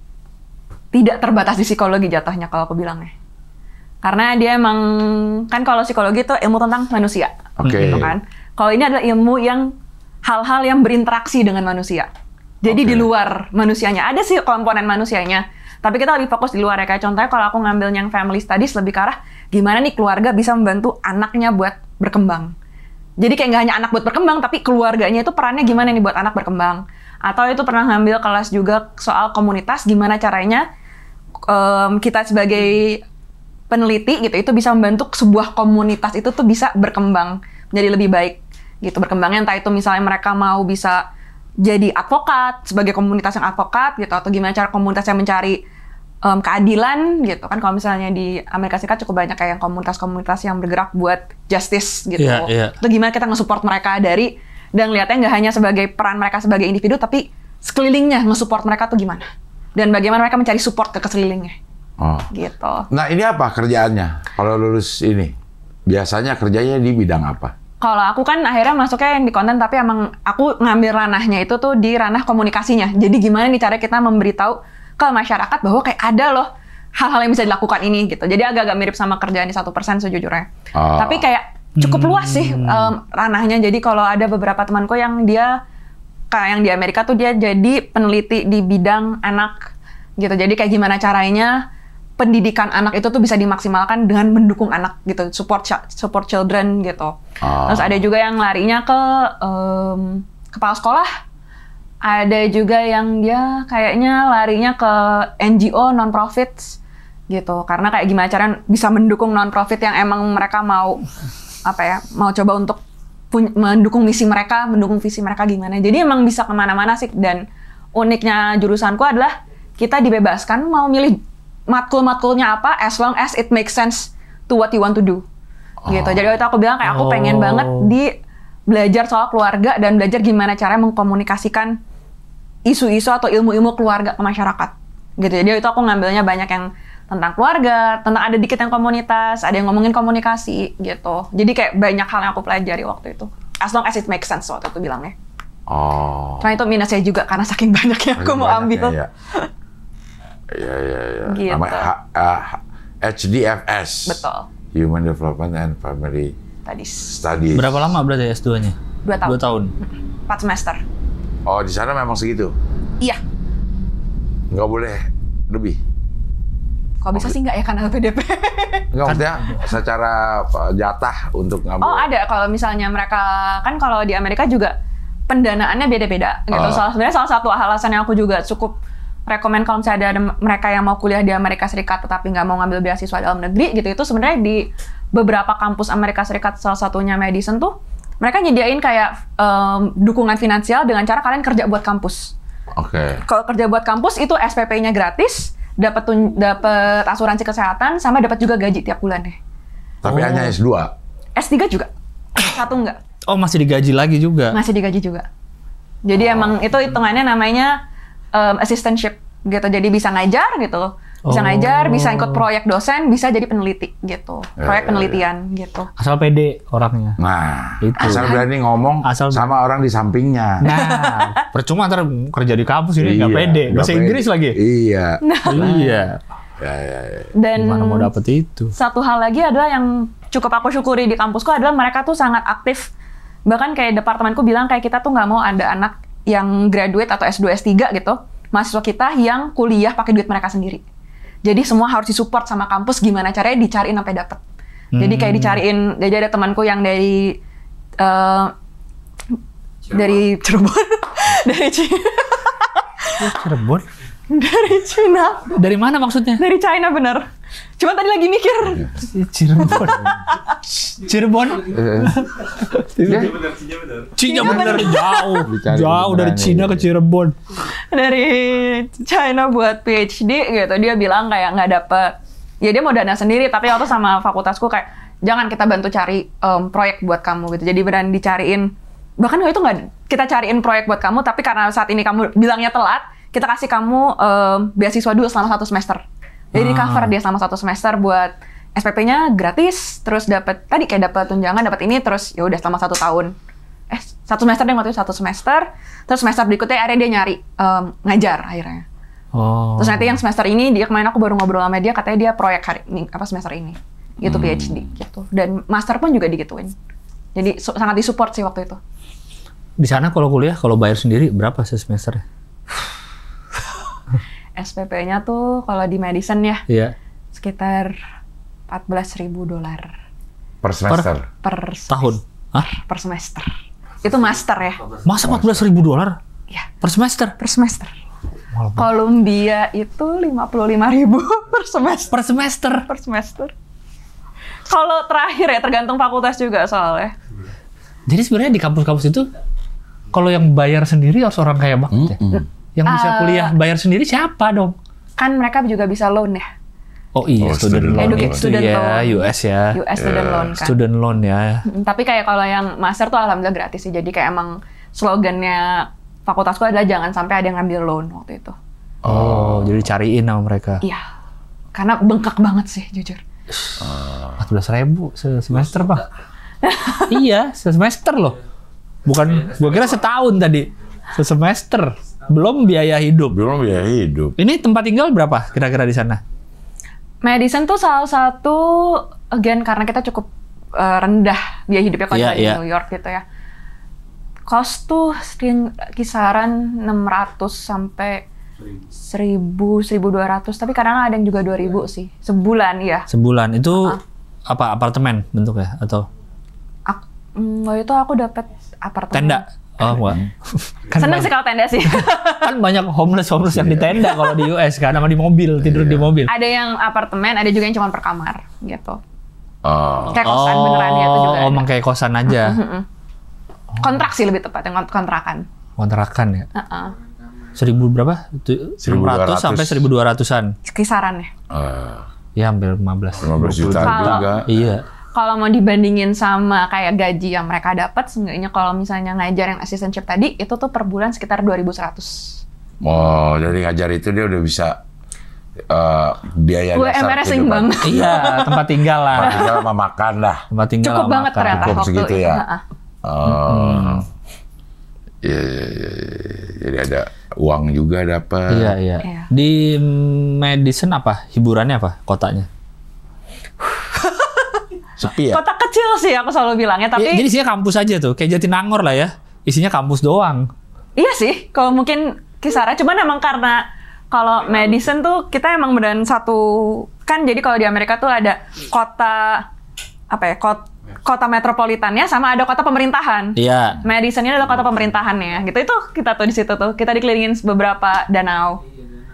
Tidak terbatas di psikologi jatuhnya kalau aku bilangnya. Karena dia emang, kan kalau psikologi itu ilmu tentang manusia. Oke. Gitu kan. Kalau ini adalah ilmu yang hal-hal yang berinteraksi dengan manusia. Jadi Oke. di luar manusianya. Ada sih komponen manusianya. Tapi kita lebih fokus di luar ya. Kayak contohnya kalau aku ngambil yang family studies lebih ke arah gimana nih keluarga bisa membantu anaknya buat berkembang. Jadi kayak nggak hanya anak buat berkembang, tapi keluarganya itu perannya gimana nih buat anak berkembang. Atau itu pernah ngambil kelas juga soal komunitas, gimana caranya kita sebagai peneliti gitu, itu bisa membantu sebuah komunitas itu tuh bisa berkembang menjadi lebih baik. Gitu, berkembangnya entah itu misalnya mereka mau bisa jadi advokat, sebagai komunitas yang advokat gitu, atau gimana cara komunitas yang mencari keadilan gitu kan. Kalau misalnya di Amerika Serikat cukup banyak kayak komunitas-komunitas yang bergerak buat justice gitu. Iya, iya. Itu gimana kita nge-support mereka dari, dan lihatnya nggak hanya sebagai peran mereka sebagai individu, tapi sekelilingnya nge-support mereka tuh gimana. Dan bagaimana mereka mencari support ke sekelilingnya. Oh. Gitu. Nah ini apa kerjaannya kalau lulus ini? Biasanya kerjanya di bidang apa? Kalau aku kan akhirnya masuknya yang di konten, tapi emang aku ngambil ranahnya itu tuh di ranah komunikasinya. Jadi gimana nih cara kita memberitahu ke masyarakat bahwa kayak ada loh hal-hal yang bisa dilakukan ini gitu. Jadi agak-agak mirip sama kerjaan di 1% sejujurnya. Oh. Tapi kayak cukup luas sih ranahnya. Jadi kalau ada beberapa temanku yang dia kayak yang di Amerika tuh dia jadi peneliti di bidang anak gitu. Jadi kayak gimana caranya pendidikan anak itu tuh bisa dimaksimalkan dengan mendukung anak gitu, support children gitu. Terus ada juga yang larinya ke kepala sekolah. Ada juga yang dia kayaknya larinya ke NGO non-profits gitu. Karena kayak gimana caranya bisa mendukung non-profit yang emang mereka mau mau coba untuk mendukung misi mereka, mendukung visi mereka gimana. Jadi emang bisa kemana-mana sih. Dan uniknya jurusanku adalah kita dibebaskan mau milih matkul-matkulnya apa, as long as it makes sense to what you want to do. Gitu. Jadi waktu itu aku bilang kayak aku pengen banget belajar soal keluarga dan belajar gimana caranya mengkomunikasikan isu-isu atau ilmu-ilmu keluarga ke masyarakat. Gitu. Jadi waktu itu aku ngambilnya banyak yang tentang keluarga, tentang ada dikit yang komunitas, ada yang ngomongin komunikasi gitu. Jadi kayak banyak hal yang aku pelajari waktu itu. As long as it makes sense waktu itu bilangnya. Oh. Cuma itu minusnya juga karena saking banyaknya aku mau ambil. Iya. Gitu. Namanya HDFS. Betul. Human Development and Family Tadi Studies. Berapa lama berarti S2-nya? 2 tahun. 2 tahun. 4 semester. Oh, di sana memang segitu? Iya. Nggak boleh lebih? Kalau bisa sih nggak ya karena PDP. Nggak, maksudnya secara jatah untuk ngambil? Oh ada, kalau misalnya mereka, kan kalau di Amerika juga pendanaannya beda-beda gitu. Sebenarnya salah satu alasan yang aku juga cukup rekomen kalau misalnya ada mereka yang mau kuliah di Amerika Serikat tetapi nggak mau ngambil beasiswa dalam negeri gitu, itu sebenarnya di beberapa kampus Amerika Serikat, salah satunya Madison tuh, mereka nyediain kayak dukungan finansial dengan cara kalian kerja buat kampus. Oke. Kalau kerja buat kampus itu SPP-nya gratis, dapat asuransi kesehatan, sama dapat juga gaji tiap bulannya. Tapi hanya S2? S3 juga. S1 enggak. Oh masih digaji lagi juga? Masih digaji juga. Jadi emang itu hitungannya namanya assistantship gitu. Jadi bisa ngajar gitu. Bisa ngajar, bisa ikut proyek dosen, bisa jadi peneliti gitu. Proyek penelitian gitu. Asal pede orangnya. Nah, Itu. asal berani ngomong sama orang di sampingnya. Nah, percuma ntar kerja di kampus ini nggak Iya, pede. nggak Bahasa pede. Inggris lagi. Iya. Iya. Ya. Dan Gimana mau dapet itu? satu hal lagi adalah yang cukup aku syukuri di kampusku adalah mereka tuh sangat aktif. Bahkan kayak departemenku bilang kayak kita tuh nggak mau ada anak yang graduate atau S2, S3 gitu, mahasiswa kita yang kuliah pakai duit mereka sendiri. Jadi semua harus disupport sama kampus gimana caranya dicariin sampai dapet. Jadi kayak dicariin, jadi ada temanku yang dari Cirebon, dari Cirebon? dari Cina, Dari mana maksudnya? dari China bener. Cuma tadi lagi mikir. Cirebon. Cirebon? Cina bener jauh. Dicari Jauh dari beneran Cina ya. ke Cirebon. Dari China buat PhD gitu. Dia bilang kayak nggak dapet. Ya dia mau dana sendiri, tapi waktu sama fakultasku kayak jangan kita bantu cari proyek buat kamu gitu. Jadi beneran dicariin. Bahkan itu nggak kita cariin proyek buat kamu, tapi karena saat ini kamu bilangnya telat, kita kasih kamu beasiswa dulu selama 1 semester. Jadi cover dia selama 1 semester buat SPP-nya gratis, terus dapat tunjangan, dapat ini, terus ya udah selama 1 tahun. 1 semester deh waktu itu 1 semester. Terus semester berikutnya akhirnya dia nyari ngajar akhirnya. Oh. Terus nanti yang semester ini dia kemarin aku baru ngobrol sama dia, katanya dia proyek semester ini. Gitu PhD gitu. Dan master pun juga digituin. Jadi sangat disupport sih waktu itu. Di sana kalau kuliah, kalau bayar sendiri berapa semester? SPP-nya tuh kalau di medicine ya Iya. sekitar $14.000 Per semester. per Tahun? Hah? per semester. Itu master ya. Masa $14.000 Iya, per semester? per semester. Columbia itu $55.000 per semester. Per semester? Per semester. Kalau terakhir ya tergantung fakultas juga soalnya. Jadi sebenarnya di kampus-kampus itu, kalau yang bayar sendiri harus orang kaya banget ya? Yang bisa kuliah bayar sendiri siapa dong? Kan mereka juga bisa loan ya. Oh iya, student loan itu Student ya, loan. US ya. US student loan kan. Student loan ya. Tapi kayak kalau yang master tuh alhamdulillah gratis sih. Jadi kayak emang slogannya fakultasku adalah jangan sampai ada yang ngambil loan waktu itu. Oh, jadi cariin sama mereka. Iya. Karena bengkak banget sih jujur. 14.000 semester bang. Iya, semester loh. Bukan, gua kira setahun tadi. Semester. Belum biaya hidup. Belum biaya hidup. Ini tempat tinggal berapa kira-kira di sana? Medicine tuh salah satu, again karena kita cukup rendah biaya hidupnya kalau Iya, di iya. New York gitu ya. Cost tuh kisaran 600 sampai 1.200, tapi kadang ada yang juga 2.000 sih. Sebulan ya. Sebulan itu apa apartemen bentuknya atau Waktu itu aku dapat apartemen. tenda? Oh, enggak. Seneng sih kalau tenda sih. Kan banyak homeless yang di tenda kalau di US kan, sama di mobil, tidur di mobil. Ada yang apartemen, ada juga yang cuma per kamar gitu. Oh. Kayak kosan beneran ya itu juga. Oh, emang kayak kosan aja. Kontrak sih lebih tepatnya, kontrakan. Kontrakan ya. 1.000 berapa? 1.200 1.100 sampai 1.200-an. Kisarannya. Ya hampir 15 15 juta Kalau- juga. Iya. Kalau mau dibandingin sama kayak gaji yang mereka dapat, seenggaknya kalau misalnya ngajar yang assistantship tadi, itu tuh per bulan sekitar 2.100. Oh, dari ngajar itu dia udah bisa biaya dasar UMR-nya kehidupan. seimbang. Iya, tempat tinggal lah. Tempat tinggal sama makan lah. Tempat tinggal Cukup sama banget makan. ternyata Cukup waktu segitu itu. ya? Ha-ha. Oh. Iya. Jadi ada uang juga dapat. Iya. Iya. Di medicine apa? Hiburannya apa? Kotanya? Sepi ya? Kota kecil sih aku selalu bilangnya, tapi Jadi isinya kampus aja tuh, kayak Jatinangor lah ya. Isinya kampus doang. iya sih, kalau mungkin kisarannya. Cuman emang karena kalau medicine tuh kita emang beneran satu, kan jadi kalau di Amerika tuh ada kota, kota metropolitannya sama ada kota pemerintahan. Iya. Medicine ini adalah kota pemerintahannya, gitu. Itu kita tuh di situ tuh, kita dikelilingin beberapa danau.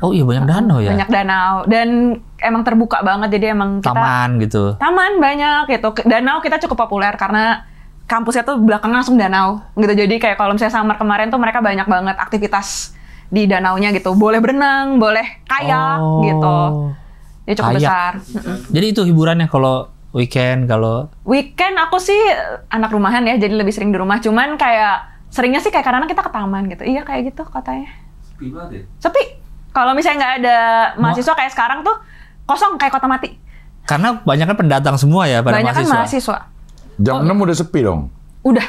Oh iya, banyak danau ya. Banyak danau, dan emang terbuka banget, jadi emang kita... Taman gitu. Taman banyak gitu. Danau kita cukup populer karena kampusnya tuh belakangnya langsung danau gitu. Jadi kayak kalau misalnya summer kemarin tuh mereka banyak banget aktivitas di danaunya gitu. Boleh berenang, boleh kayak gitu. Jadi cukup Kayak. besar. Jadi itu hiburannya kalau weekend, kalau Weekend aku sih anak rumahan ya, jadi lebih sering di rumah. Cuman kayak seringnya sih kayak kadang kita ke taman gitu. Iya kayak gitu katanya. Sepi banget ya. Sepi. Kalau misalnya nggak ada mahasiswa kayak sekarang tuh kosong kayak kota mati. karena banyak kan pendatang semua ya pada Banyak kan mahasiswa. mahasiswa. Jam 6 udah sepi dong. Udah.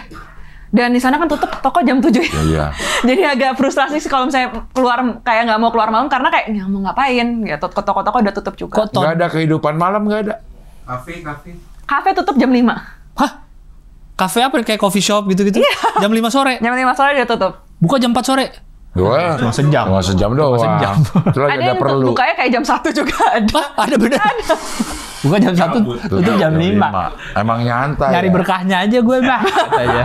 Dan di sana kan tutup toko jam 7 ya. Iya. Jadi agak frustrasi sih kalau misalnya keluar kayak nggak mau keluar malam karena kayak ya mau ngapain gitu. Toko-toko udah tutup juga. Kok Nggak ada kehidupan malam, nggak ada. Kafe. Kafe tutup jam 5. Hah? Kafe apa kayak coffee shop gitu-gitu? Iya. Jam 5 sore. Jam 5 sore udah tutup. Buka jam 4 sore. Dua. Cuma sejam. Cuma sejam doang. sejam. Itu lagi Ada ada yang perlu. bukanya kayak jam 1 juga ada. Hah? Ada bener? Buka jam 1, tutup jam 5. Emang nyantai. Nyari ya? berkahnya aja gue mah. Katanya.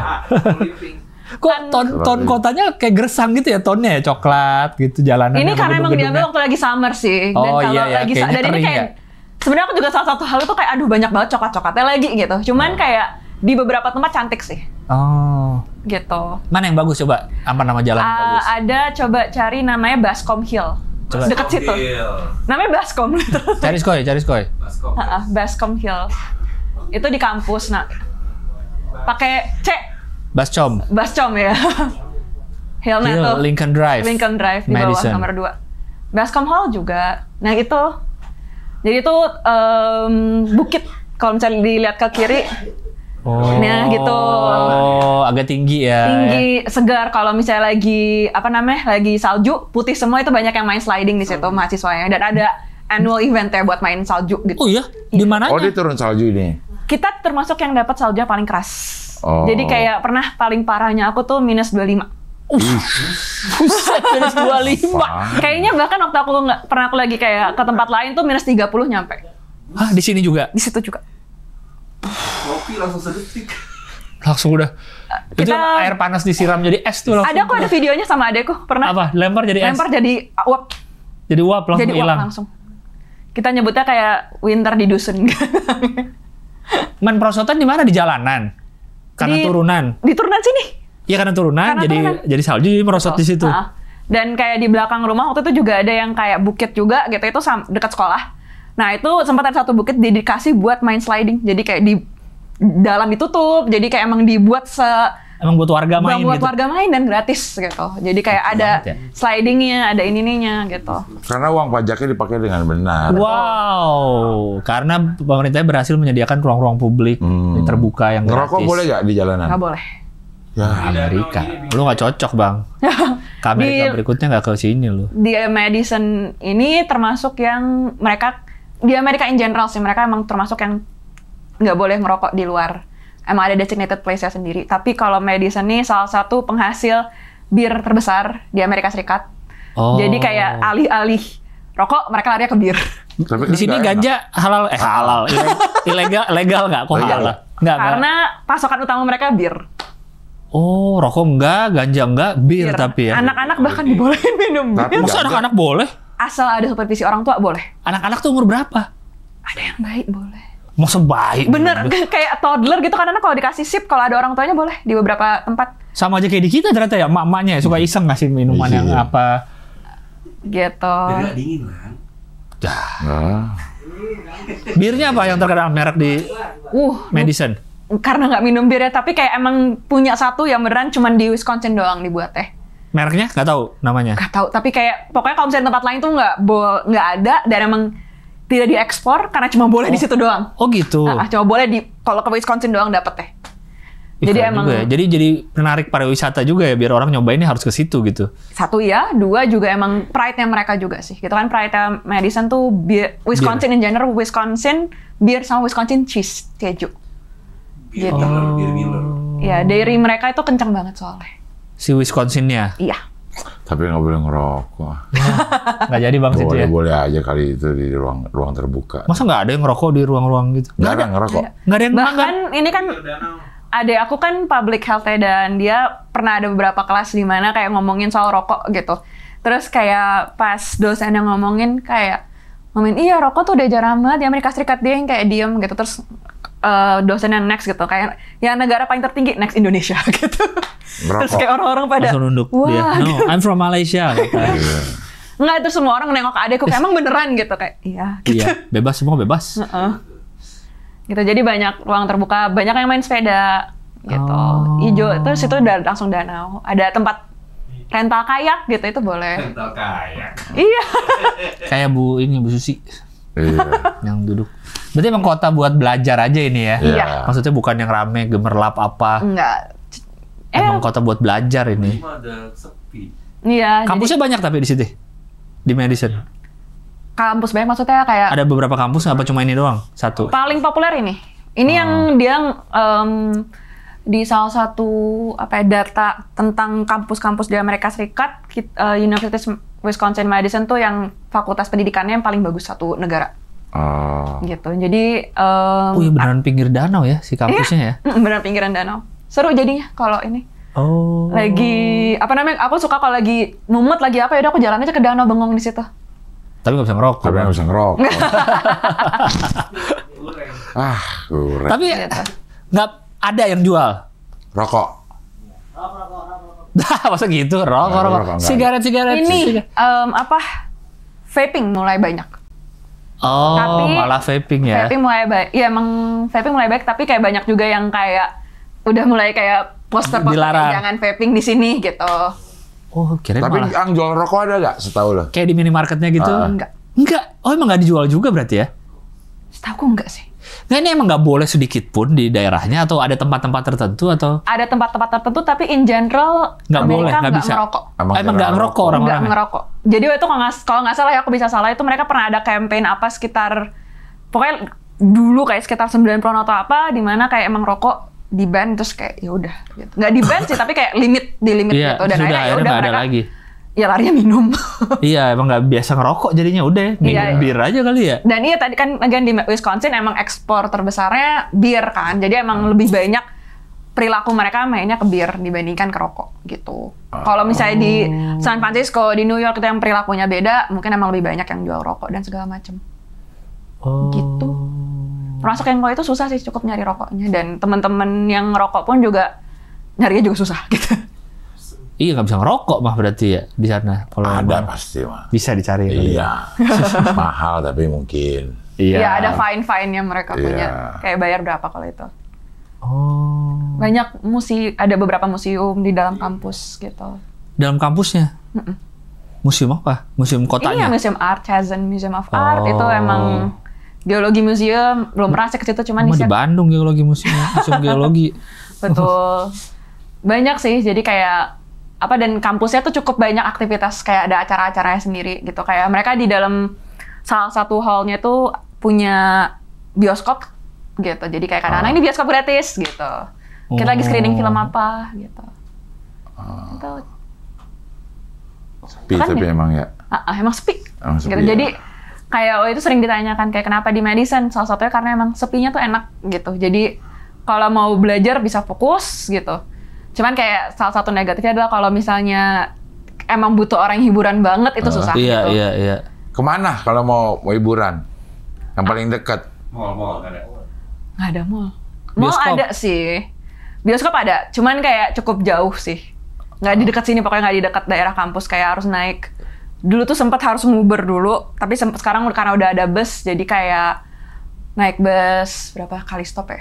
Kok ton kotanya kayak gersang gitu ya tonnya ya, coklat gitu jalanan. Ini karena emang diambil waktu lagi summer sih. Dan Oh, kalau iya, iya, lagi kayaknya dan ini kering kayak ya. sebenarnya aku juga salah satu hal itu kayak aduh banyak banget coklat-coklatnya lagi gitu. Cuman kayak di beberapa tempat cantik sih. Oh. Gitu. Mana yang bagus coba? Apa nama jalan yang bagus? Ada coba cari namanya Bascom Hill. Coba. Deket situ. Namanya Bascom. Cari skoy. Baskom. Bascom Hill. Itu di kampus. Nah, pakai C. Bascom. Bascom ya. Hillnya Hill, tuh. Lincoln Drive. Lincoln Drive di bawah Madison. nomor 2. Bascom Hall juga. Nah itu Jadi itu bukit. Kalau misalnya dilihat ke kiri, nah gitu. Oh, agak tinggi ya. Tinggi, segar. Kalau misalnya lagi salju, putih semua, itu banyak yang main sliding di situ mahasiswanya. Dan ada annual event ya buat main salju gitu. Oh iya? Di mananya? Oh, dia turun salju ini. Kita termasuk yang dapat saljunya paling keras. Oh. Jadi kayak pernah paling parahnya aku tuh minus 25. Buset, minus 25. Kayaknya bahkan waktu aku aku lagi kayak ke tempat lain tuh minus 30 nyampe. Hah, di sini juga? Di situ juga. Kopi langsung sedetik. Langsung udah. Itu air panas disiram jadi es tuh langsung. Ada videonya sama adekku. Pernah. Apa? Lempar jadi es? Lempar jadi uap. Jadi uap langsung Jadi uap hilang. langsung. Kita nyebutnya kayak winter di dusun. Main perosotan di mana? Di jalanan? Karena turunan? Di turunan sini. Iya karena turunan, jadi salju jadi merosot di situ. Dan kayak di belakang rumah waktu itu juga ada yang kayak bukit juga gitu, itu dekat sekolah. Nah itu sempat ada satu bukit dikasih buat main sliding, jadi kayak di dalam ditutup, jadi kayak emang dibuat Emang buat warga main buat gitu? warga main dan gratis gitu. Jadi kayak ada slidingnya, ada ininya gitu. Karena uang pajaknya dipakai dengan benar. Wow, karena pemerintah berhasil menyediakan ruang-ruang publik yang terbuka yang gratis. Ngerokok boleh nggak di jalanan? Nggak boleh. Ya, Amerika, lu nggak cocok bang. Ke Amerika berikutnya nggak ke sini lu. Di Madison ini termasuk yang mereka, di Amerika in general sih, mereka emang termasuk yang nggak boleh ngerokok di luar. Emang ada designated place-nya sendiri. Tapi kalau Madison ini salah satu penghasil bir terbesar di Amerika Serikat. Oh. Jadi kayak alih-alih rokok, mereka lari ke bir. tapi Di sini nggak ganja halal, halal, legal nggak? Kok Legal. halal? Nggak. Karena pasokan utama mereka bir. Oh, rokok enggak, ganja enggak, bir tapi ya. Anak-anak bahkan dibolehin minum Tapi bir. Masa ganja- anak-anak boleh? Asal ada supervisi orang tua boleh. Anak-anak tuh umur berapa? Ada yang baik boleh. Masa baik? Bener, kayak toddler gitu kadang kalau dikasih sip, kalau ada orang tuanya boleh di beberapa tempat. Sama aja kayak di kita ternyata ya, emak-emaknya suka iseng ngasih minuman yang Iya. apa. Gitu. Biar nggak dingin kan. Nah, Birnya apa yang terkenal merek di Madison? Karena nggak minum bir ya, tapi kayak emang punya satu yang beneran cuman di Wisconsin doang dibuat teh. Mereknya? Nggak tahu namanya. Gak tahu, tapi kayak pokoknya kalau misalnya tempat lain tuh nggak ada dan emang tidak diekspor karena cuma boleh di situ doang. Oh gitu. Cuma boleh kalau ke Wisconsin doang dapet teh. Ih, Jadi keren emang juga ya. Jadi menarik pariwisata juga ya, biar orang nyobainnya harus ke situ gitu. satu ya, dua juga emang pride-nya mereka juga sih. Gitu kan pride-nya Madison tuh Wisconsin in general, Wisconsin beer sama Wisconsin cheese, keju. Gitu. Bir Miller. Ya, dairy mereka itu kencang banget soalnya. Si Wisconsin-nya. Iya. tapi nggak boleh ngerokok. Nggak jadi bang situ ya. Boleh aja kali itu di ruang terbuka. Masa nggak ada yang ngerokok di ruang-ruang gitu? Nggak ada ngerokok. Nggak ada yang melanggar. Bahkan ini kan adek aku kan public health ya, dan dia pernah ada beberapa kelas di mana kayak ngomongin soal rokok gitu. Terus kayak pas dosen yang ngomongin kayak iya rokok tuh udah jarang banget di Amerika Serikat, dia yang kayak diem gitu. Terus dosen yang next gitu kayak yang negara paling tertinggi next Indonesia gitu. Merokok. Terus kayak orang-orang pada Langsung nunduk wah dia. No, I'm from Malaysia. Kata. Nggak, itu semua orang nengok ke adekku kayak emang beneran gitu kayak iya gitu. Iya, bebas semua bebas. Gitu, jadi banyak ruang terbuka, banyak yang main sepeda gitu. Oh. Ijo, terus itu udah langsung danau. Ada tempat rental kayak gitu, itu boleh. Rental kayak. Iya. Kayak Bu Susi Iya. yang duduk. Berarti emang kota buat belajar aja ini ya? Iya. Maksudnya bukan yang rame, gemerlap apa. Enggak. Emang kota buat belajar ini. Cuma ada sepi. Iya. Kampusnya banyak tapi di situ? Di Madison? Jadi, kampus banyak maksudnya kayak Ada beberapa kampus apa cuma ini doang? Satu? paling populer ini. Ini yang dia di salah satu data tentang kampus-kampus di Amerika Serikat, University Wisconsin-Madison tuh yang fakultas pendidikannya yang paling bagus satu negara. Gitu. Jadi Oh iya beneran pinggir danau ya si kampusnya ya? benar pinggiran danau. Seru jadinya kalau ini. Oh. Lagi aku suka kalau lagi mumet lagi apa ya udah aku jalan aja ke danau bengong di situ. Tapi nggak bisa ngerokok. Tapi nggak bisa ngerokok. Kurang. Tapi nggak ada yang jual. Rokok. Masa gitu? Rokok. Rokok, enggak. Sigaret. Ini vaping mulai banyak. Oh, Tapi- malah vaping ya? Vaping mulai baik. Iya emang vaping mulai baik, tapi kayak banyak juga yang kayak udah mulai kayak poster-poster Dilarang. kayak jangan vaping di sini gitu. Oh, kirain Tapi malah yang jual rokok ada nggak setahu lo? kayak di minimarketnya gitu. Enggak. Enggak. Oh emang nggak dijual juga berarti ya? Setahu enggak sih. Nggak, ini emang nggak boleh sedikit pun di daerahnya atau ada tempat-tempat tertentu atau? Ada tempat-tempat tertentu tapi in general Nggak boleh, Amerika nggak bisa. ngerokok. Emang nggak ngerokok Nggak orang-orang? ngerokok. Jadi itu kalau nggak salah ya, aku bisa salah, itu mereka pernah ada campaign apa sekitar, pokoknya dulu kayak sekitar 90-an atau apa, di mana kayak emang rokok di ban, terus kayak ya udah gitu. Nggak di ban sih, tapi kayak di limit Iya, gitu. Dan sudah akhirnya ya akhirnya udah nggak ada mereka lagi. ya larinya minum. Iya, emang nggak biasa ngerokok jadinya udah minum Iya. bir aja kali ya. Dan iya tadi kan again di Wisconsin emang ekspor terbesarnya bir kan. Jadi emang lebih banyak perilaku mereka mainnya ke bir dibandingkan ke rokok gitu. Kalau misalnya di San Francisco, di New York itu yang perilakunya beda, mungkin emang lebih banyak yang jual rokok dan segala macem. Oh. Gitu. Termasuk yang kalau itu susah sih cukup nyari rokoknya, dan teman-teman yang ngerokok pun juga nyarinya juga susah gitu. Iya nggak bisa ngerokok mah berarti ya di sana. Kalau Ada emang pasti mah. bisa dicari. kali ya. Iya. Mahal tapi mungkin. Iya. Ya ada fine yang mereka punya. Iya. Kayak bayar berapa kalau itu. Oh. Banyak ada beberapa museum di dalam kampus gitu. Dalam kampusnya? Museum apa? Museum Iya, kotanya? Museum Art, Chazen Museum of Art, Oh. itu emang geologi museum, belum pernah sih ke situ, cuman Cuma di isinya Bandung geologi museum geologi. betul. Banyak sih, jadi kayak apa, dan kampusnya tuh cukup banyak aktivitas, kayak ada acara-acaranya sendiri gitu. Kayak mereka di dalam salah satu hallnya tuh punya bioskop gitu. Jadi kayak kadang-kadang ini bioskop gratis gitu. Kita lagi screening film apa gitu. Itu Sepi Kan tapi ya? emang ya. emang sepi. Emang sepi, Gitu. ya. Jadi kayak itu sering ditanyakan kayak kenapa di Madison, salah satunya karena emang sepinya tuh enak gitu. Jadi kalau mau belajar bisa fokus gitu. Cuman kayak salah satu negatifnya adalah kalau misalnya emang butuh orang yang hiburan banget itu susah Iya, gitu. iya. Kemana kalau mau hiburan? Yang paling dekat. Mall ada. Nggak ada mall. Mall Bioskop. ada sih. Bioskop ada, cuman kayak cukup jauh sih. Nggak di dekat sini, pokoknya nggak di dekat daerah kampus. Kayak harus naik. Dulu tuh sempat harus nguber dulu, tapi sekarang karena udah ada bus, jadi kayak naik bus berapa kali stop ya?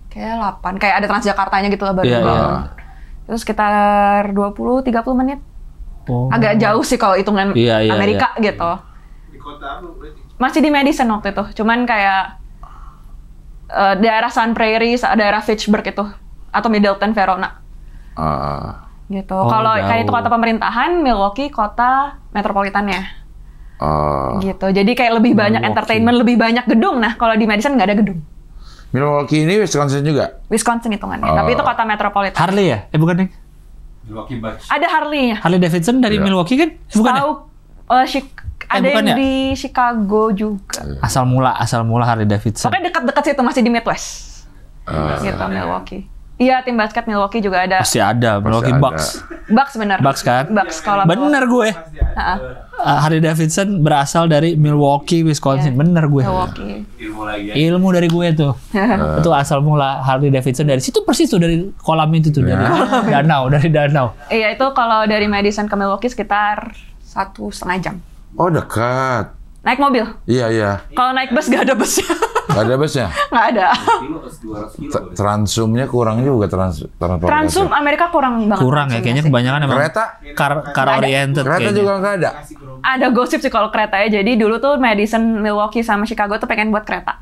Kayak 8. Kayak ada Transjakartanya gitu lah baru Iya, bangun. iya. Terus sekitar 20-30 menit. Oh. Agak jauh sih kalau hitungan Iya, iya, Amerika gitu. Di kota lu berarti. Masih di Madison waktu itu, cuman kayak daerah Sun Prairie, daerah Fitchburg itu, atau Middleton, Verona gitu. Oh, Kalau jauh. kayak itu kota pemerintahan, Milwaukee kota metropolitannya gitu. Jadi kayak lebih banyak Milwaukee. entertainment, lebih banyak gedung. Nah kalau di Madison nggak ada gedung. Milwaukee ini Wisconsin juga. Wisconsin hitungannya, tapi itu kota metropolitan. Harley ya? Bukan nih. Milwaukee Bucks. Ada Harley-nya. Harley Davidson dari Iya. Milwaukee kan? Bukan ya? Tahu ada bukan yang ya? di Chicago juga. Asal mula Harley Davidson. Pokoknya dekat-dekat situ, masih di Midwest. Gitu, Milwaukee. Iya, tim basket Milwaukee juga ada. Pasti ada. Milwaukee ada. Bucks. Bucks bener. Bucks kan? Bucks kalau Bener gue. Heeh. Harley Davidson berasal dari Milwaukee, Wisconsin. Iya. Bener gue. Milwaukee. Ilmu lagi ya. Ilmu dari gue tuh. Itu asal mula Harley Davidson dari situ persis tuh, dari kolam itu tuh, dari danau. Iya, itu kalau dari Madison ke Milwaukee sekitar 1,5 jam. Oh dekat. Naik mobil. Iya. Kalau naik bus nggak ada busnya. Gak ada busnya. Nggak ada. Kilo 200 kilo. Transumnya kurang juga transportasi. Transum Amerika kurang banget. Kurang ya, transumnya kayaknya sih. kebanyakan emang Kereta? car oriented Kereta kayaknya. juga nggak ada. Ada gosip sih kalau kereta ya. Jadi dulu tuh Madison, Milwaukee sama Chicago tuh pengen buat kereta.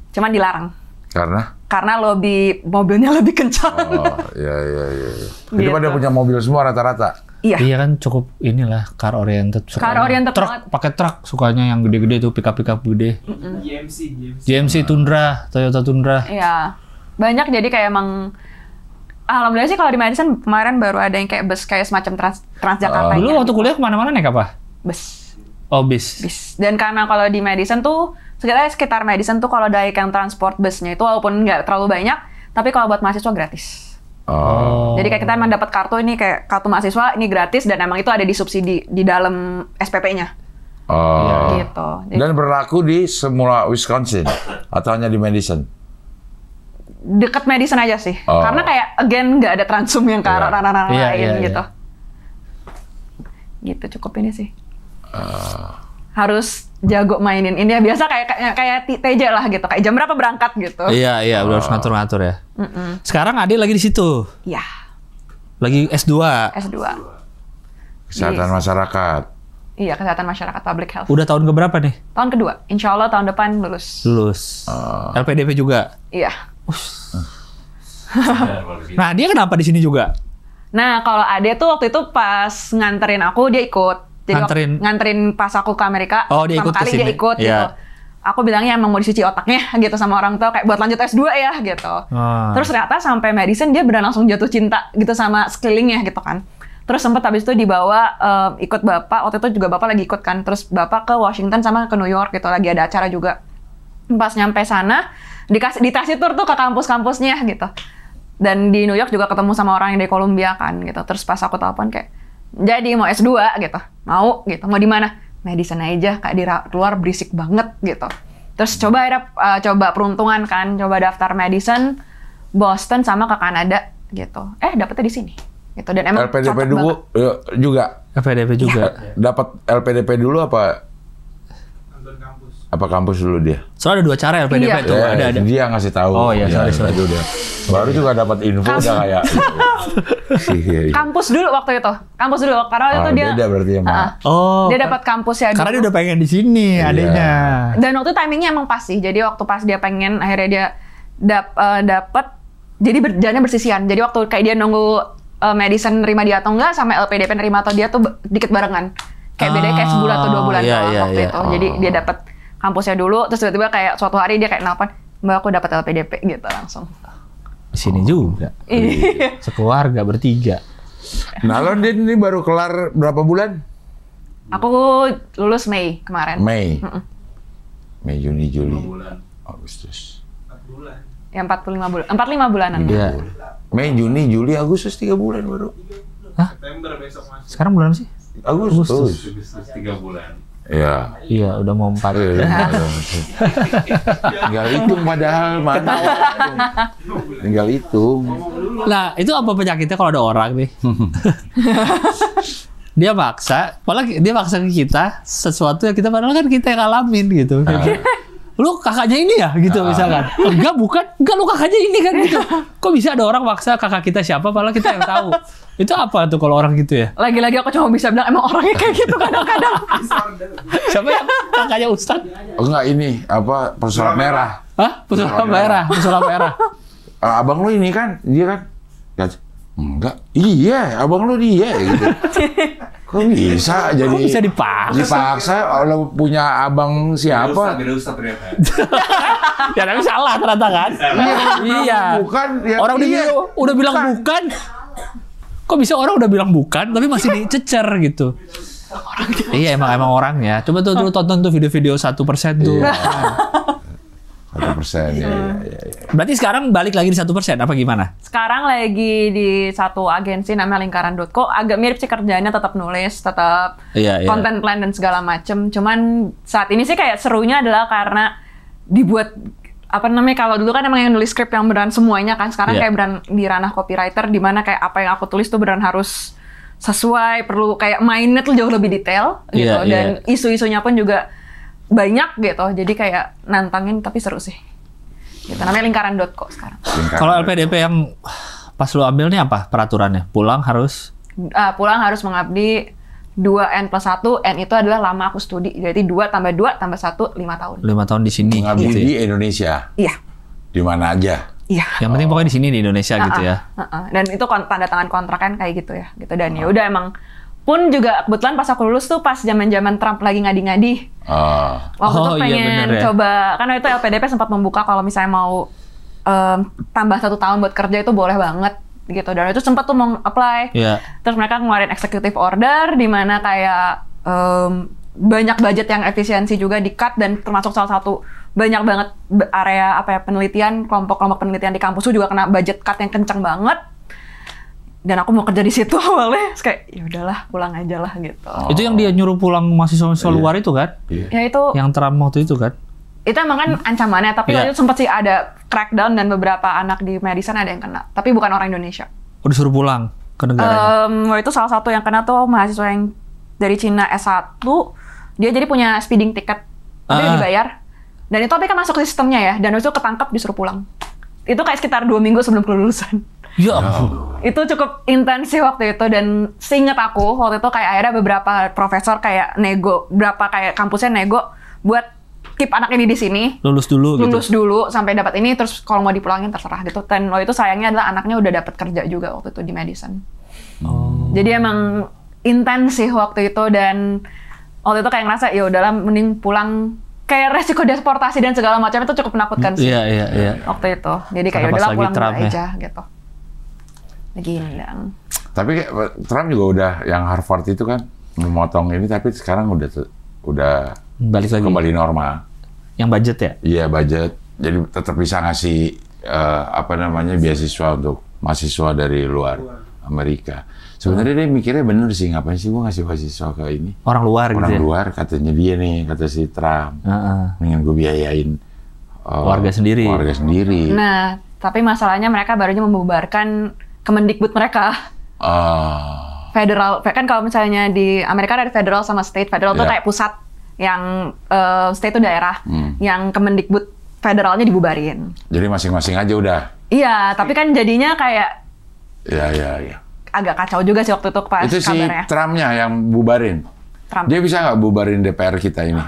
Cuman dilarang. Karena lobby mobilnya lebih kencang. Oh, iya. Jadi Gitu. pada punya mobil semua rata-rata. Iya. Iya kan cukup inilah car oriented. Car oriented truk, banget. pakai truk sukanya yang gede-gede tuh, pick up gede. GMC Tundra, Toyota Tundra. Iya. Banyak, jadi kayak emang alhamdulillah sih kalau di Madison kemarin baru ada yang kayak bus kayak semacam Transjakarta. Dulu waktu kuliah kemana-mana naik apa? bus. Oh bis. Dan karena kalau di Madison tuh sekitar Madison tuh kalau dari yang transport busnya itu walaupun nggak terlalu banyak, tapi kalau buat mahasiswa gratis. Oh. Jadi kayak kita emang dapat kartu ini kayak kartu mahasiswa ini gratis, dan emang itu ada disubsidi di dalam SPP-nya. Oh. Gitu. Jadi, Dan berlaku di semua Wisconsin atau hanya di Madison? deket Madison aja sih. Oh. Karena kayak again nggak ada transum yang ke arah lain Iya. gitu. Gitu cukup ini sih. Harus jago mainin ini ya, biasa kayak TJ lah gitu. Kayak jam berapa berangkat gitu. Iya, harus ngatur-ngatur ya. Sekarang Ade lagi di situ. Iya. Lagi S2. S2. Kesehatan Yes. masyarakat. Iya, kesehatan masyarakat, public health. Udah tahun keberapa nih? Tahun kedua, insya Allah tahun depan lulus. Lulus. LPDP juga. Iya. Nah, dia kenapa di sini juga? Nah, kalau Ade tuh waktu itu pas nganterin aku, dia ikut. Jadi nganterin pas aku ke Amerika, Oh, dia ikut pertama kali kesini. dia ikut Iya. gitu. Aku bilangnya emang mau dicuci otaknya gitu sama orang tua, kayak buat lanjut S2 ya gitu. Terus ternyata sampai medicine dia benar langsung jatuh cinta gitu sama sekelilingnya gitu kan. Terus sempat habis itu dibawa ikut bapak, waktu itu juga bapak lagi ikut kan. Terus bapak ke Washington sama ke New York gitu, lagi ada acara juga. Pas nyampe sana, dikasih tur tuh ke kampus-kampusnya gitu. Dan di New York juga ketemu sama orang yang dari Columbia kan gitu. Terus pas aku telepon kayak, jadi mau S2 gitu, mau gitu, mau di mana? Medicine aja, kayak di luar berisik banget gitu. Terus coba peruntungan kan, coba daftar medicine, Boston sama ke Kanada gitu. Dapetnya di sini. Gitu. Dan emang LPDP cocok dulu banget. juga. LPDP juga. Dapat LPDP dulu apa? Apa kampus dulu dia? Soalnya ada 2 cara LPDP Iya. tuh. Ada. Dia ngasih tahu. Oh iya, sorry. Itu dia. Baru juga dapat info udah kayak. Iya. Kampus dulu waktu itu. Kampus dulu karena waktu itu dia Beda berarti ya, Mak. Oh. dia dapat kampusnya Karena dia dulu. udah pengen di sini adanya. Dan waktu itu timingnya emang pas sih. Jadi waktu pas dia pengen, akhirnya dia dapat. Jadi berjalannya bersisian. Jadi waktu kayak dia nunggu medicine nerima dia atau enggak, sama LPDP nerima atau dia tuh dikit barengan. Kayak bedanya kayak sebulan atau 2 bulan Iya, doang iya, waktu iya. itu. Jadi dia dapat kampusnya dulu, terus tiba-tiba kayak suatu hari dia kayak nelpon, Mbak aku dapat LPDP gitu langsung. Di sini juga. Iya. Sekeluarga bertiga. Nah, lo Din, ini baru kelar berapa bulan? Aku lulus Mei kemarin. Mei. Mei, Juni, Juli, 5 bulan. Agustus. 4 bulan. Ya 45 bulan. 45 bulanan. Iya. Mei, Juni, Juli, Agustus 3 bulan baru. September besok masuk. Sekarang bulan apa sih? Agustus. Agustus 3 bulan. Ya. Iya, udah mau 4. Tinggal hitung padahal mana orang. Tinggal hitung. Nah, itu apa penyakitnya kalau ada orang nih? Dia maksa, malah dia maksa ke kita sesuatu yang kita padahal kan kita yang ngalamin gitu. Lu kakaknya ini ya gitu misalkan. Enggak, bukan. Enggak, lu kakaknya ini kan gitu. Kok bisa ada orang maksa kakak kita siapa padahal kita yang tahu. Itu apa tuh kalau orang gitu ya? Lagi-lagi aku cuma bisa bilang emang orangnya kayak gitu kadang-kadang. Siapa yang kakaknya Ustadz? Oh enggak, ini apa pesulap merah. Hah? Pesulap merah, pesulap merah. Abang lu ini kan, dia kan? Enggak. Iya, abang lu dia gitu. Kok bisa jadi? Kok bisa dipaksa? Dipaksa lo punya abang siapa? Beda Ustadz ternyata. Ya tapi salah ternyata kan? Iya. Bukan. Ya, Orang iya. udah bilang bukan. Kok bisa orang udah bilang bukan tapi masih dicecer gitu? Iya emang orangnya. Coba tuh dulu tonton tuh video-video 1% tuh. Iya. 1%. Ya. Berarti sekarang balik lagi di 1% apa gimana? Sekarang lagi di satu agensi namanya Lingkaran.co, agak mirip sih kerjanya, tetap nulis, tetap Iya. content plan dan segala macem. Cuman saat ini sih kayak serunya adalah karena dibuat apa namanya, kalau dulu kan emang yang nulis skrip yang beneran semuanya kan, sekarang Iya. kayak beneran di ranah copywriter di mana kayak apa yang aku tulis tuh beneran harus sesuai, perlu kayak mainnya tuh jauh lebih detail gitu, Iya, dan iya. isu-isunya pun juga banyak gitu, jadi kayak nantangin tapi seru sih. Gitu, namanya Lingkaran.co sekarang. Kalau LPDP yang pas lu ambil nih apa peraturannya? Pulang harus Pulang harus mengabdi 2N+1, N itu adalah lama aku studi, jadi 2 tambah 2 tambah 1, 5 tahun. 5 tahun di sini. Mengabdi gitu ya? di Indonesia. Iya. Di mana aja. Iya. Yang penting pokoknya di sini di Indonesia gitu ya. Dan itu tanda tangan kontrak kan kayak gitu ya. Gitu, dan ya udah emang pun juga kebetulan pas aku lulus tuh pas zaman-zaman Trump lagi ngadi-ngadi. Waktu Oh, itu iya pengen bener ya. coba, karena itu LPDP sempat membuka kalau misalnya mau tambah 1 tahun buat kerja itu boleh banget gitu. Dan itu sempat tuh mau apply. Iya. Terus mereka ngeluarin executive order di mana kayak banyak budget yang efisiensi juga di-cut, dan termasuk salah satu banyak banget area penelitian, kelompok-kelompok penelitian di kampus juga kena budget cut yang kencang banget. Dan aku mau kerja di situ awalnya, terus kayak ya udahlah pulang aja lah gitu. Itu yang dia nyuruh pulang mahasiswa luar itu kan? Ya itu Yang Trump waktu itu kan? itu emang kan ancamannya, tapi Iya. waktu itu sempat sih ada crackdown dan beberapa anak di medicine ada yang kena, tapi bukan orang Indonesia. Oh, disuruh pulang ke negaranya. Waktu itu salah satu yang kena tuh mahasiswa yang dari Cina S1, dia jadi punya speeding ticket, tapi udah dibayar. Dan itu tapi kan masuk ke sistemnya ya, dan itu ketangkep disuruh pulang. Itu kayak sekitar 2 minggu sebelum kelulusan. Ya ampun. Itu cukup intens sih waktu itu, dan seingat aku waktu itu kayak akhirnya beberapa profesor kayak nego, berapa kayak kampusnya nego buat keep anak ini di sini. Lulus dulu sampai dapat ini, terus kalau mau dipulangin terserah gitu. Dan waktu itu sayangnya adalah anaknya udah dapat kerja juga waktu itu di medicine. Jadi emang intens sih waktu itu, dan waktu itu kayak ngerasa ya udahlah mending pulang, kayak resiko deportasi dan segala macam itu cukup menakutkan sih. Iya. Waktu itu. Jadi kayak udahlah pulang dulu aja gitu. Begini dong. Tapi Trump juga udah yang Harvard itu kan memotong ini, tapi sekarang udah balik lagi kembali normal. Yang budget ya? Iya, budget. Jadi tetap bisa ngasih beasiswa untuk mahasiswa dari luar Amerika. Sebenarnya dia mikirnya bener sih, ngapain sih gua ngasih beasiswa ke ini? Orang luar gitu ya? Orang luar, katanya dia nih, kata si Trump. Mendingan gue biayain warga sendiri. Nah, tapi masalahnya mereka barunya membubarkan Kemendikbud mereka. Federal, kan kalau misalnya di Amerika ada federal sama state. Federal tuh kayak pusat, yang state itu daerah. Yang Kemendikbud federalnya dibubarin. Jadi masing-masing aja udah? Iya, tapi kan jadinya kayak... Iya. Agak kacau juga sih waktu itu pas itu kabarnya. Si Trumpnya yang bubarin. Dia bisa nggak bubarin DPR kita ini?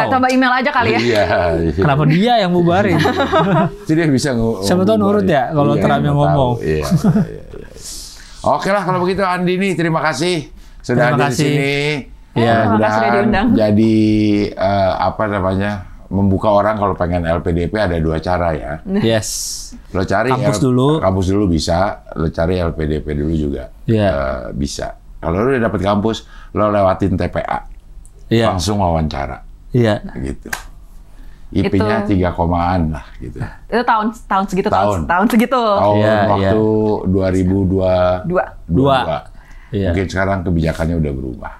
Coba email aja kali ya. Iya. Kenapa dia yang bubarin? Jadi dia bisa siapa tahu nurut ya kalau Trump yang ngomong. Iya. Oke lah kalau begitu Andini, terima kasih sudah hadir di sini. Iya. Mudah-mudahan jadi membuka orang kalau pengen LPDP ada 2 cara ya. Yes. Lo cari kampus dulu bisa, lo cari LPDP dulu juga bisa. Kalau lo udah dapet kampus, lo lewatin TPA, langsung wawancara. Iya. Gitu. IP-nya 3 komaan lah gitu. Itu tahun segitu. Tahun waktu 2022. Mungkin sekarang kebijakannya udah berubah.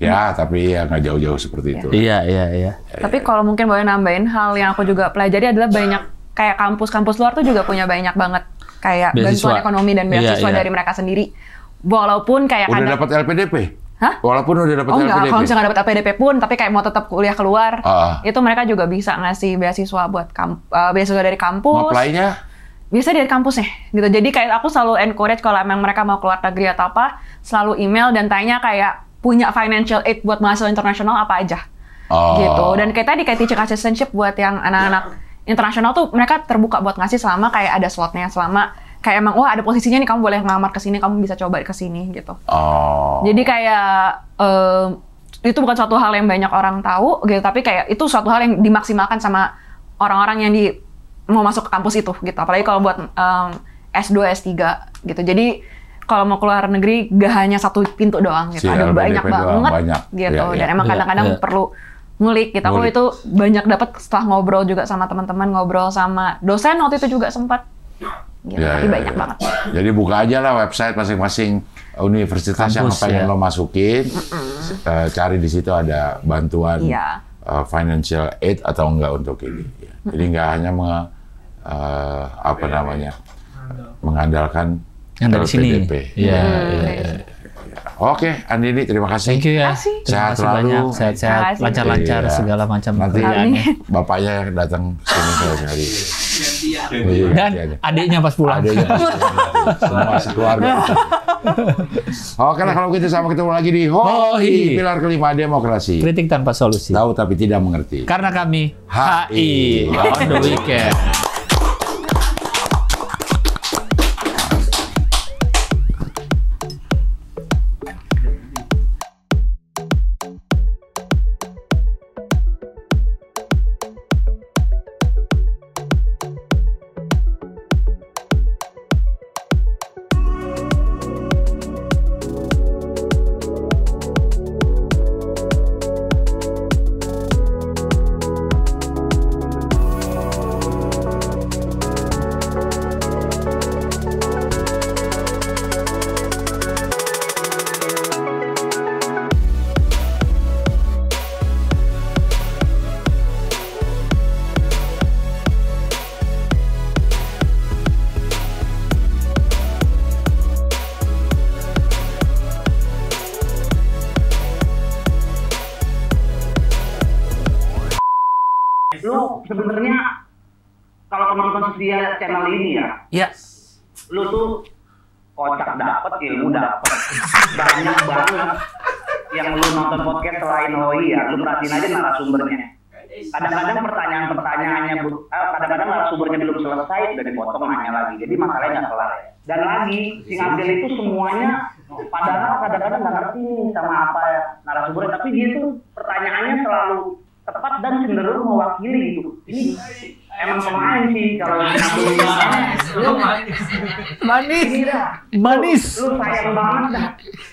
Ya, tapi ya nggak jauh-jauh seperti itu. Iya. Tapi kalau mungkin boleh nambahin, hal yang aku juga pelajari adalah banyak kayak kampus-kampus luar tuh juga punya banyak banget kayak bantuan ekonomi dan beasiswa dari mereka sendiri. Walaupun kayak udah dapat LPDP? Hah? Walaupun udah dapat LPDP? Enggak, kalau misalnya nggak dapat LPDP pun, tapi kayak mau tetap kuliah keluar, itu mereka juga bisa ngasih beasiswa buat beasiswa dari kampus. Apply-nya? Biasa dari kampusnya, gitu. Jadi kayak aku selalu encourage kalau emang mereka mau keluar negeri atau apa, selalu email dan tanya kayak punya financial aid buat mahasiswa internasional apa aja, gitu. Dan kayak tadi kayak teaching assistantship buat yang anak-anak internasional tuh mereka terbuka buat ngasih selama kayak ada slotnya, selama kayak emang ada posisinya nih kamu boleh ngelamar ke sini, kamu bisa coba ke sini gitu. Jadi kayak itu bukan suatu hal yang banyak orang tahu gitu, tapi kayak itu suatu hal yang dimaksimalkan sama orang-orang yang mau masuk ke kampus itu gitu. Apalagi kalau buat S2, S3 gitu. Jadi kalau mau keluar negeri gak hanya satu pintu doang gitu, ada banyak banget gitu. Dan emang kadang-kadang perlu ngulik gitu. Aku itu banyak dapat setelah ngobrol juga sama teman-teman, ngobrol sama dosen waktu itu juga sempat. Gitu, tapi banyak banget. Jadi buka aja lah website masing-masing universitas yang pengen lo masukin, cari di situ ada bantuan financial aid atau enggak untuk ini. Jadi nggak hanya mengandalkan yang dari sini. Iya. Oke, Andini, terima kasih. Thank you ya. Sehat selalu. Sehat-sehat, lancar-lancar segala macam. Nanti bapaknya yang datang sini sekali. Dan adiknya pas pulang. Semua sekeluarga. Oke lah kalau gitu, sampai ketemu lagi di HOI, pilar kelima demokrasi. Kritik tanpa solusi. Tahu tapi tidak mengerti. Karena kami HI on the weekend. Lu sebenarnya kalau penonton setia channel ini ya, Iya. lu tuh kocak dapet, ilmu dapet. Banyak banget yang lu nonton podcast selain lu perhatiin aja narasumbernya. Kadang-kadang pertanyaan-pertanyaannya, kadang-kadang narasumbernya belum selesai, udah dipotong nanya lagi. Jadi masalahnya nggak kelar. Dan lagi, si Abdel itu semuanya, padahal kadang-kadang nggak ngerti sama apa narasumbernya, tapi dia tuh pertanyaannya selalu tepat dan cenderung mewakili gitu. Ini emang pemain sih kalau Manis. Lu sayang banget dah.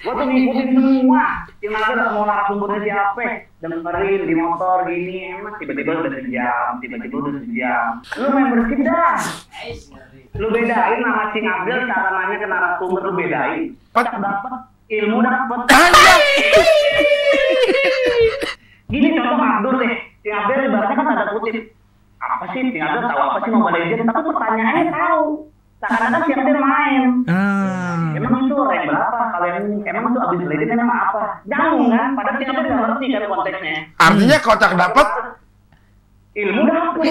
Gua tuh ngikutin semua. Yang ada mau narasumbernya siapa? Dengerin di motor gini, emang tiba-tiba udah sejam. Lu membership dah. Lu bedain nama Cing Abdel cara nanya ke narasumber, lu bedain. Dapat ilmu dapat. Gini contoh Abdul deh. Cing Abdel ibaratnya kan tanda kutip. Apa sih Cing Abdel tahu apa sih Mobile Legends? Tapi pertanyaannya tahu. Seakan-akan Cing Abdel main. Emang itu rank berapa? Kalian emang itu abis Legends emang apa? Nyambung kan? Padahal Cing Abdel nggak ngerti kan konteksnya. Artinya kotak dapat Ilmu dapat.